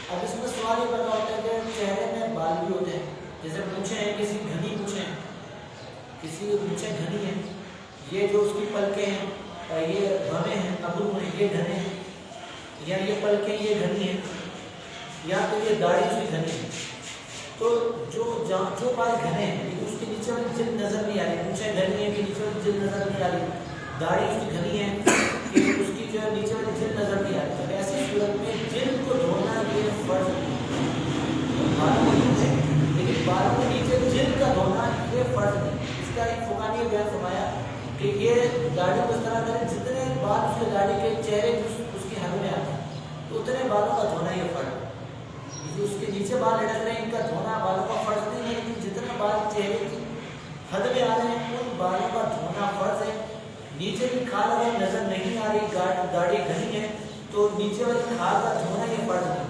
اب اس میں سوال یہ پیدا ہوتا ہے کہ چہرے میں بال بھی ہوتے ہیں، جیسے مونچھیں ہیں کسی گھنی مونچھیں، کسی مونچھیں گھنی ہیں، یہ جو اس کی پلکیں ہیں یہ بھویں ہیں، ابرو ہیں یہ گھنے ہیں، یا یہ پلکیں یہ گھنی ہیں، یا پھر یہ داڑھی اس کی گھنی ہے، تو جو بال گھنے ہیں لیکن اس کے نیچے والی جلد نظر نہیں آ رہی، مونچھیں گھنی ہیں کہ نیچے والی جلد نظر نہیں آ رہی، داڑھی اس کی گھنی ہے کہ اس کی جو نیچے والی جلد نظر نہیں آ رہی، تو ایسی صورت میں جلد کو دھونا یہ فرض نہیں، بالوں کو ہے لیکن بالوں کے نیچے جلد کا دھونا یہ فرض نہیں، اس کا ایک فقہ نے بیان فرمایا کہ یہ داڑھی کو اس طرح کریں جتنے بال اس کے داڑھی کے چہرے اس کی حد میں آتے ہیں تو اتنے بالوں کا دھونا یہ فرض ہے، جو اس کے نیچے بال لٹک رہے ہیں ان کا دھونا بالوں کا فرض نہیں ہے، لیکن جتنے بال چہرے کی حد میں آ رہے ہیں ان بالوں کا دھونا فرض ہے۔ نیچے کی کھال اگر نظر نہیں آ رہی داڑھی گھنی ہے تو نیچے والی کھال کا دھونا یہ فرض نہیں،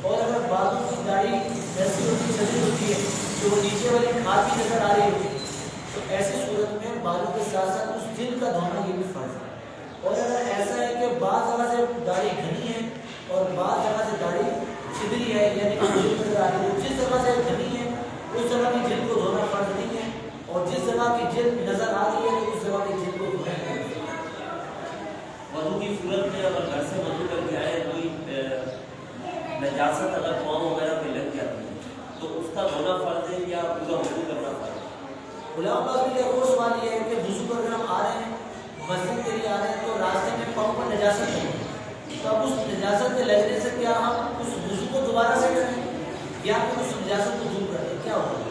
اور اگر بالوں کی داڑھی ایسی ہوتی سجی ہوتی ہے تو وہ نیچے والی کھال بھی نظر آ رہی ہوتی ہے تو ایسی صورت میں بالوں کے ساتھ ساتھ اس جلد کا دھونا یہ بھی فرض ہے، اور اگر ایسا ہے کہ بعض جگہ سے داڑھی گھنی ہے اور بعض جگہ سے داڑھی چھدری ہے یعنی نظر آ رہی ہے، جس جگہ سے گھنی ہے اس جگہ کی جلد کو دھونا فرض نہیں ہے، اور جس جگہ کی جلد نظر آ رہی ہے تو اس جگہ کی جلد کو دھونا ہے۔ وضو کی صورت میں اگر گھر سے وضو کر کے آئے کوئی نجاست اگر پاؤں وغیرہ پہ لگ جاتی ہے تو اس کا دھونا فرض ہے یا پورا وضو کرنا فرض ہے؟ علماء کا بھی ایک اور سوال یہ ہے کہ وضو پر اگر ہم آ رہے ہیں مسجد کے لیے آ رہے ہیں تو راستے میں پاؤں پر نجاست ہے تو اب اس نجاست میں لگنے سے کیا ہم اس وضو کو دوبارہ سے کریں یا پھر اس نجاست کو دور کر دیں، کیا ہوگا؟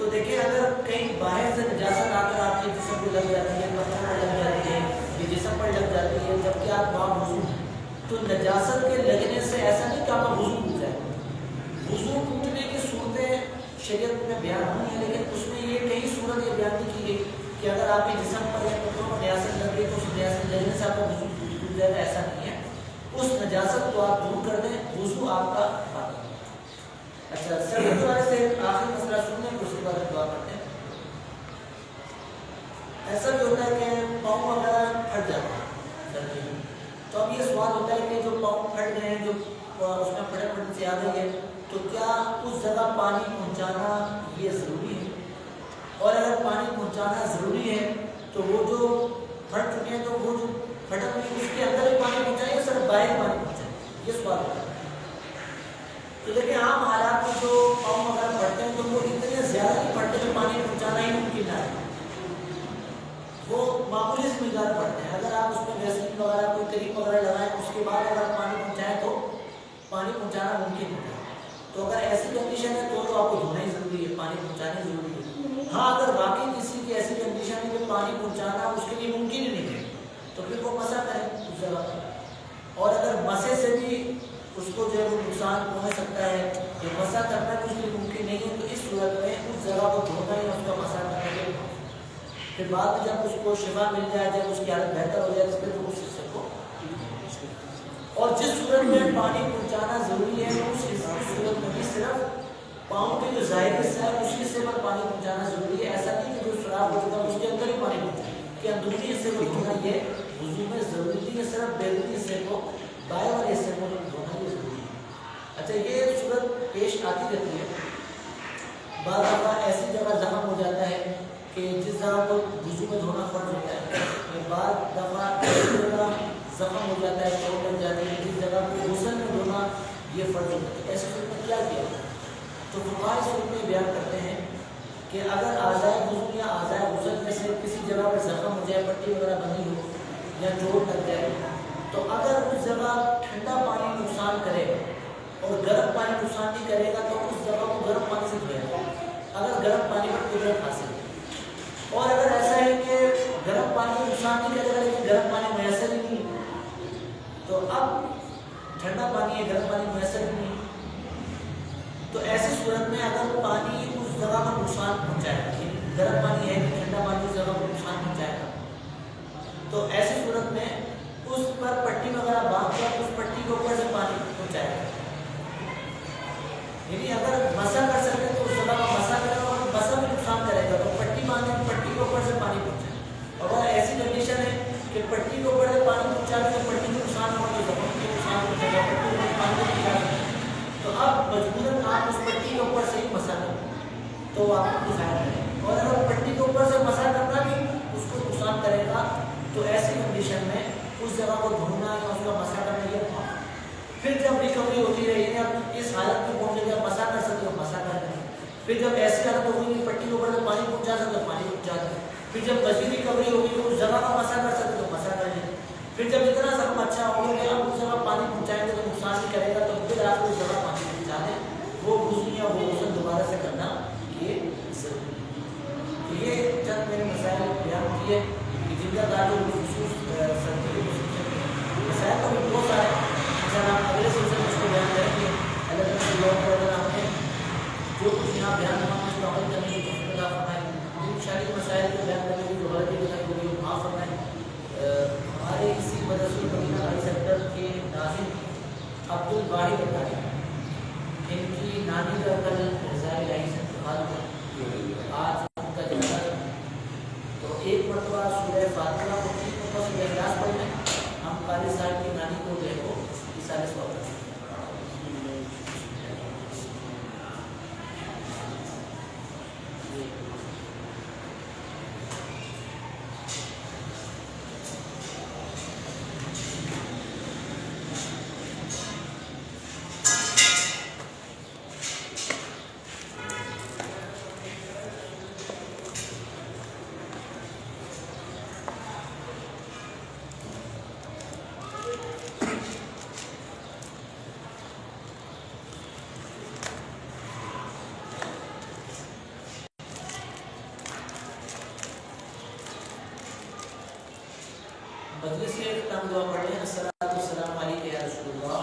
تو دیکھیں اگر کہیں باہر سے نجاست آ کر آپ کے جسم پہ لگ جاتی ہے، پتھر پر لگ جاتی ہے، یہ جسم پر لگ جاتی ہے، جبکہ آپ وہاں وضو ہیں، تو نجاست کے لگنے سے ایسا نہیں کہ آپ کا وضو ٹوٹ جائے. وضو ٹوٹنے کی صورتیں شریعت میں بیان ہوئی ہیں، لیکن اس میں یہ کئی صورت یہ بیان نہیں کی گئی کہ اگر آپ کے جسم پر یا پتھروں پر نجاست لگ گئی تو اس نجاست لگنے سے آپ کا وضو ٹوٹ جائے گا، ایسا نہیں ہے. اس نجاست کو آپ دور کر دیں، وضو آپ کا باقی. اچھا سر دوبارہ سے آخری مسئلہ سننے کو اس کے بعد دعا کرتے ہیں. ایسا بھی ہوتا ہے کہ پاؤں وغیرہ پھٹ جاتا ہے سردی میں، تو اب یہ سوال ہوتا ہے کہ جو پاؤں پھٹ گئے ہیں، جو اس میں پھٹن پھٹن سے آ گئی ہے، تو کیا اس جگہ پانی پہنچانا یہ ضروری ہے؟ اور اگر پانی پہنچانا ضروری ہے تو وہ جو پھٹ چکے ہیں تو وہ جو پھٹن ہوئی اس کے اندر ہی پانی پہنچائے یا صرف باہر پانی پہنچائے؟ یہ سوال ہوتا ہے. تو دیکھیں عام حالات میں جو پاؤں وغیرہ پھٹتے ہیں تو وہ اتنے زیادہ نہیں پھٹتے کہ پانی پہنچانا ہی ممکن نہ ہے، وہ معمولی سی مقدار پڑتے ہیں. اگر آپ اس میں ویسلین وغیرہ کوئی کریم وغیرہ لگائیں اس کے بعد اگر پانی پہنچائیں تو پانی پہنچانا ممکن ہوتا ہے. تو اگر ایسی کنڈیشن ہے تو آپ کو دھونا ہی ضروری ہے، پانی پہنچانا ضروری ہے. ہاں اگر واقعی کسی کی ایسی کنڈیشن ہے کہ پانی پہنچانا اس کے لیے ممکن ہی نہیں ہے تو پھر وہ مسح کریں اس جگہ پر. اور اگر مسے سے بھی اس کو جو ہے وہ نقصان پہنچ سکتا ہے کہ مسح کرنا بھی اس کے لیے ممکن نہیں ہے، تو اس صورت میں اس جگہ کو دھونا یا اس کا مسح کرنا کے پھر بعد میں جب اس کو شفا مل جائے، جب اس کی حالت بہتر ہو جائے پھر تو اس حصے کو. اور جس صورت میں پانی پہنچانا ضروری ہے اس صورت میں بھی صرف پاؤں کے جو ظاہر حصہ ہے اس حصے پر پانی پہنچانا ضروری ہے. ایسا نہیں کہ جو سوراخ ہو چکا اس کے اندر ہی پانی پہنچائے کہ اندرونی حصے کو دھونا یہ وضو میں ضروری نہیں ہے، صرف بیرونی حصے کو، بائیں والے حصے کو دھونا یہ ضروری ہے. اچھا یہ صورت پیش آتی رہتی ہے. بعض دفعہ ایسی جگہ زخم ہو جاتا ہے کہ جس جگہ کو وضو میں دھونا فرض ہوتا ہے، بعض دفعہ ایسی جگہ زخم ہو جاتا ہے، چوٹ لگ جاتی ہے جس جگہ کو غسل میں دھونا یہ فرض ہوتا ہے. ایسی صورت میں کیا کیا جائے؟ تو فقہاء اس صورت میں بیان کرتے ہیں کہ اگر اعضائے وضو یا اعضائے غسل میں سے کسی جگہ پر زخم ہو جائے، پٹی وغیرہ بنی ہو یا چوٹ لگ جائے، تو اگر اس جگہ ٹھنڈا پانی نقصان کرے گا اور گرم پانی نقصان نہیں کرے گا تو اس جگہ کو گرم پانی سے دھویا جائے اگر گرم پانی پر قدرت حاصل ہے. اور اگر ایسا ہے کہ گرم پانی نقصان نہیں کرے گا لیکن گرم پانی میسر ہی نہیں تو اب ٹھنڈا پانی ہے، گرم پانی میسر ہی نہیں، تو ایسی صورت میں اگر پانی اس جگہ پر نقصان پہنچائے گا، گرم پانی ہے کہ ٹھنڈا پانی اس جگہ پر نقصان پہنچائے گا، تو ایسی صورت میں اس پر پٹی وغیرہ باندھ کر اس پٹی کے اوپر سے پانی پہنچائے گا. یعنی اگر مسح کر سکتے تو اس جگہ پر مسح کرے گا، اور مسح بھی نقصان کرے گا تو پٹی باندھیں، پٹی کے اوپر سے پانی پہنچائے. اور ایسی کنڈیشن ہے کہ پٹی کے اوپر سے پانی پہنچا کے پٹی کو نقصان ہوا تو زخم کو نقصان پہنچے گا، پٹی کے اوپر پانی پہنچا تو اب مجبوراً آپ اس پٹی کے اوپر سے ہی مسح کریں تو آپ کو کفایت کریں. اور اگر پٹی کے اوپر سے مسح کرنا بھی اس کو نقصان کرے گا تو ایسی کنڈیشن میں اس جگہ کو دھونا یا اس کا مسح کرنا یہ معاف. پھر جب ریکوری ہوتی رہی ہے، اب اس حالت میں پہنچے گا مسح کر سکتے ہو مسح کر دیں. پھر جب ایسی حالت ہوگی کہ پٹی کے اوپر سے پانی پہنچا سکتے ہو پانی پہنچا دیں. پھر جب مزید ریکوری ہوگی تو اس جگہ کا مسح کر سکتے ہو مسح کر لیں. پھر جب اتنا زخم اچھا ہوگا کہ آپ اس جگہ پانی پہنچائیں گے تو نقصان نہیں کرے گا تو پھر آپ اس جگہ پانی پہنچا دیں. وہ وضو یا وہ غسل دوبارہ سے کرنا یہ ضروری ہے. یہ چند میرے مسائل بیان کیے کہ جن کا تعلق خصوص سردی کے مسائل تو بھی بہت سارے ہیں. آپ اگلے سلسلے میں اس کو بیان کریں گے. اللہ تعالیٰ اگر آپ نے جو کچھ یہاں بیان ہوا اس کو عمل کرنے کی توفیق عطا فرمائے. ان شاعری مسائل کو بیان کرنے کی جو غلطی بتائی ہوگی وہ معاف فرمائے. ہمارے اسی مدرسہ المدینہ ہائی سینٹر کے ناظم عبد الواحد بتائیں، ان کی نانی کا کل رضاء الہی سے انتقال ہوا، آج ان کا جنازہ. تو ایک مرتبہ سورہ فاتحہ کو 3 مرتبہ سورہ اخلاص پڑھ لیں. ہم قاری صاحب کی نانی کو جو ہے وہ اِسارے سوال کریں. مجلس کے اختتام دعا پڑھتے ہیں. الصلاۃ والسلام علیک یا رسول اللہ.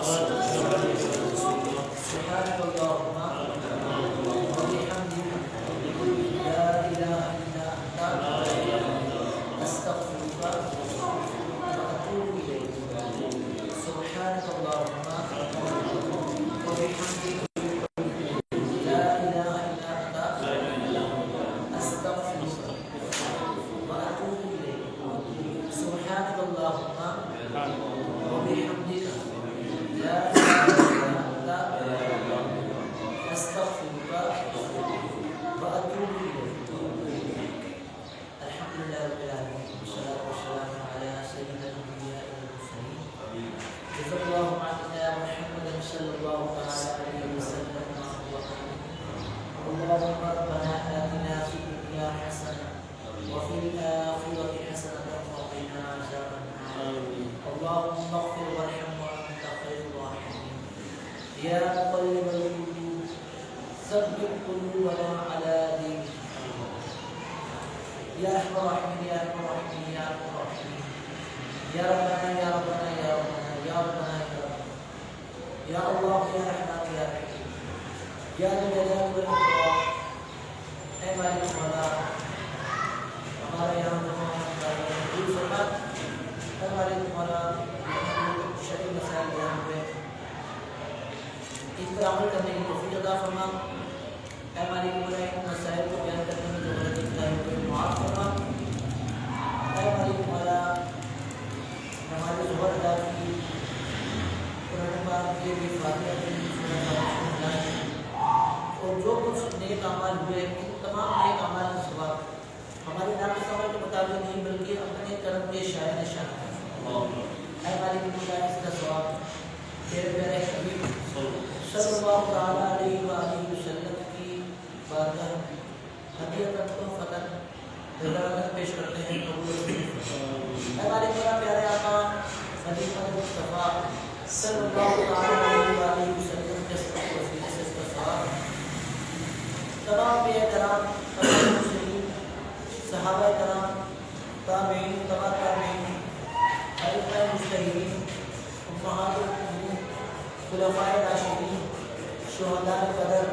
سبحانک اللہم وبحمدک لا الہ الا انت استغفرک واتوب الیک. سبحانک اللہم وبحمدک لا الہ الا انت استغفرک واتوب الیک. سبحانک اللہم وبحمدک لا الہ الا انت استغفرک واتوب الیک. الحمد للہ رب العالمین والصلاۃ والسلام علی سیدنا الانبیاء والمرسلین. جزا اللہ عنا محمد صلی اللہ تعالی علیہ وسلم. اللهم ربنا آتنا في الدنيا حسنة وفي الآخرة حسنة وقنا عذاب النار. اللهم اغفر وارحم وأنت خير الراحمين. يا مقلب القلوب ثبت قلوبنا على دينك. يا أرحم الراحمين يا أرحم الراحمين يا أرحم الراحمين. يا ربنا يا ربنا يا ربنا يا ربنا يا ربنا يا الله يا رحمن يا رحيم يا ذا الجلال والإكرام. اے مالک مولا ہمارے یہاں دل فرما. اے مالک مولا شرعی مسائل بیان ہوئے ان پر عمل کرنے کی توفیق عطا فرما. اے مالک مولا ان مسائل کو بیان کرنے میں جو غلطی کی ہوئی معاف فرما. اے مالک مولا ہمارے ظہر ادا کی قرآن پاک کے بھی فاتحہ کی اور جو کچھ نیک اعمال ہوئے ان تمام نیک اعمال کا ثواب ہمارے ناقص عمل کے مطابق نہیں بلکہ اپنے کرم کے شاعر نشان ہے. اے مالک مولا اس کا ثواب تیرے پیارے حبیب صلی اللہ تعالیٰ علیہ وآلہ وسلم کی بارگاہ ہدیۃ تحفۃ رضا پیش کرتے ہیں. اے مالک مولا پیارے آقا خلیفہ مصطفیٰ صلی اللہ تعالیٰ علیہ وآلہ وسلم کے وسیلے سے اس کا ثواب تمام انبیاء کرام تمام مسلمین صحابہ کرام تابعین تبع تابعین خلفائے مجتہدین امہات المؤمنین خلفائے راشدین شہداء بدر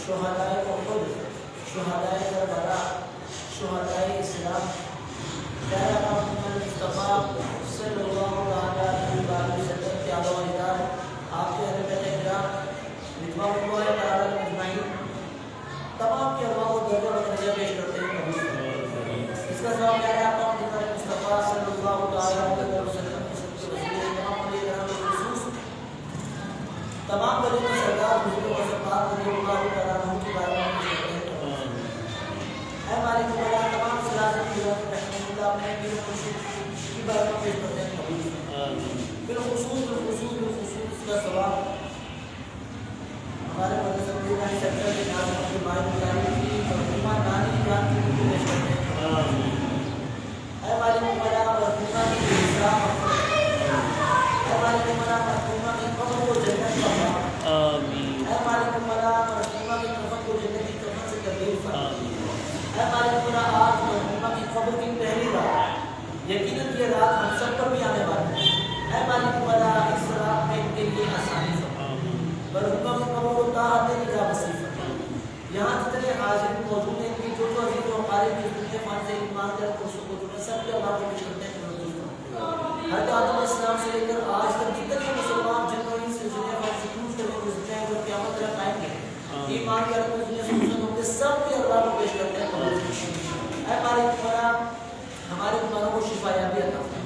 شہداء احد شہداء کربلا شہداء اسلام پیارے آقا محمد مصطفیٰ صلی اللہ علیہ وسلم کے آبا و اجداد آپ کے اہل بیت کرام رضوان اللہ تعالی علیہم اجمعین تمام کے ارواح و درجہ و درجہ پیش کرتے ہیں. اس کا ثواب پیارے آقا محمد مصطفیٰ صلی اللہ علیہ وسلم کے سب کے وسیلے تمام اولیاء کرام بالخصوص تمام ولیوں کے سردار حضور و سرکار رضی اللہ تعالیٰ عنہ کی بارگاہ میں پیش کرتے ہیں. اے مالک مولا تمام سلاسل کی رحمۃ اللہ اپنے پیر مرشد کی بارگاہ میں پیش کرتے ہیں. بالخصوص اس کا ثواب ہمارے مدرسہ پورانی سیکٹر کے نام اپنی مائی مجاری کی مرحومہ نانی جان کی بھی پیش کرتے ہیں. اے مالک مولا مرحومہ کی احسان اے مالک مولا مرحومہ کی قبر کو جنت فرما. اے مالک مولا مرحومہ کی کفن کو جنت کی کفن سے تبدیل فرما. اے مالک مولا آج مرحومہ کی قبر کی پہلی رات یقیناً یہ رات ہم سب پر بھی آنے والی ہے. اے مالک مولا اس رات میں ان کے لیے آسانی فرما. مرحومہ کی قبر کو طاعت نگاہ بصیر فرما. یہاں جتنے حاضر موجود ہیں کہ جو عزیز و اقارب کی دنیا فان سے ایمان کر پرسوں کو جڑے سب کے اللہ کو پیش کرتے ہیں. حضرت آدم علیہ السلام سے لے کر آج تک جتنے مسلمان جنہوں نے سے دنیا فان سے کوچ کرنے کو زندہ ہے وہ قیامت تک قائم ہیں ایمان کر کے دنیا سے مسلمان ہوں گے سب کے اللہ کو پیش کرتے ہیں. اے مالک مولا ہمارے بیماروں کو شفا یابی عطا فرما.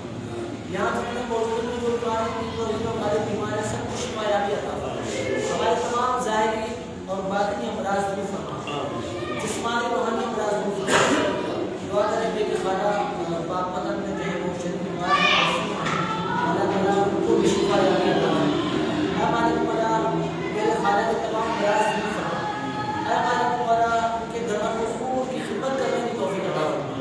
یہاں جتنے موجود ہیں جو بیمار ہیں جو ہمارے بیمار ہیں سب کو شفا یابی عطا فرما. ہمارے تمام ظاہری اور باطنی امراض دور فرما. جسمانی روحانی امراض دور فرما. دعا کریں گے کہ خدا پاک پتن میں جو ہے وہ شدید بیمار ہیں اللہ تعالیٰ ان کو بھی شفا یابی عطا فرما. اے مالک مولا میرے خالہ کے تمام امراض دور فرما. اے مالک مولا ان کے گھر کو خوب کی خدمت کرنے کی توفیق عطا فرما.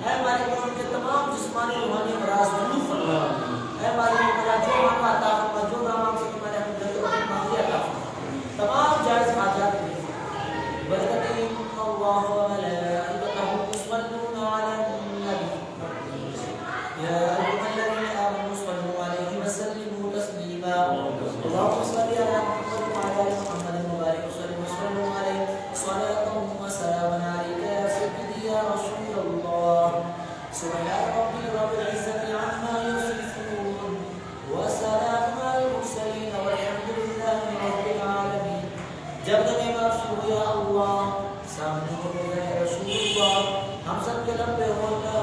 اے مالک مولا ان کے تمام جسمانی روحانی امراض دور فرما. اے مالک مولا جو مانگا عطا فرما جو نہ مانگ سکے میں نے اپنے دل کو مانگی عطا فرما. تمام جائز حاجات میں برکت اللہ سبحان ربي رب العزة عما يصفون وسلام على المرسلين والحمد لله رب العالمين. جب میں معصوم یا اللہ سامنے ہو گئے رسول اللہ ہم سب کے لب پہ ہوتا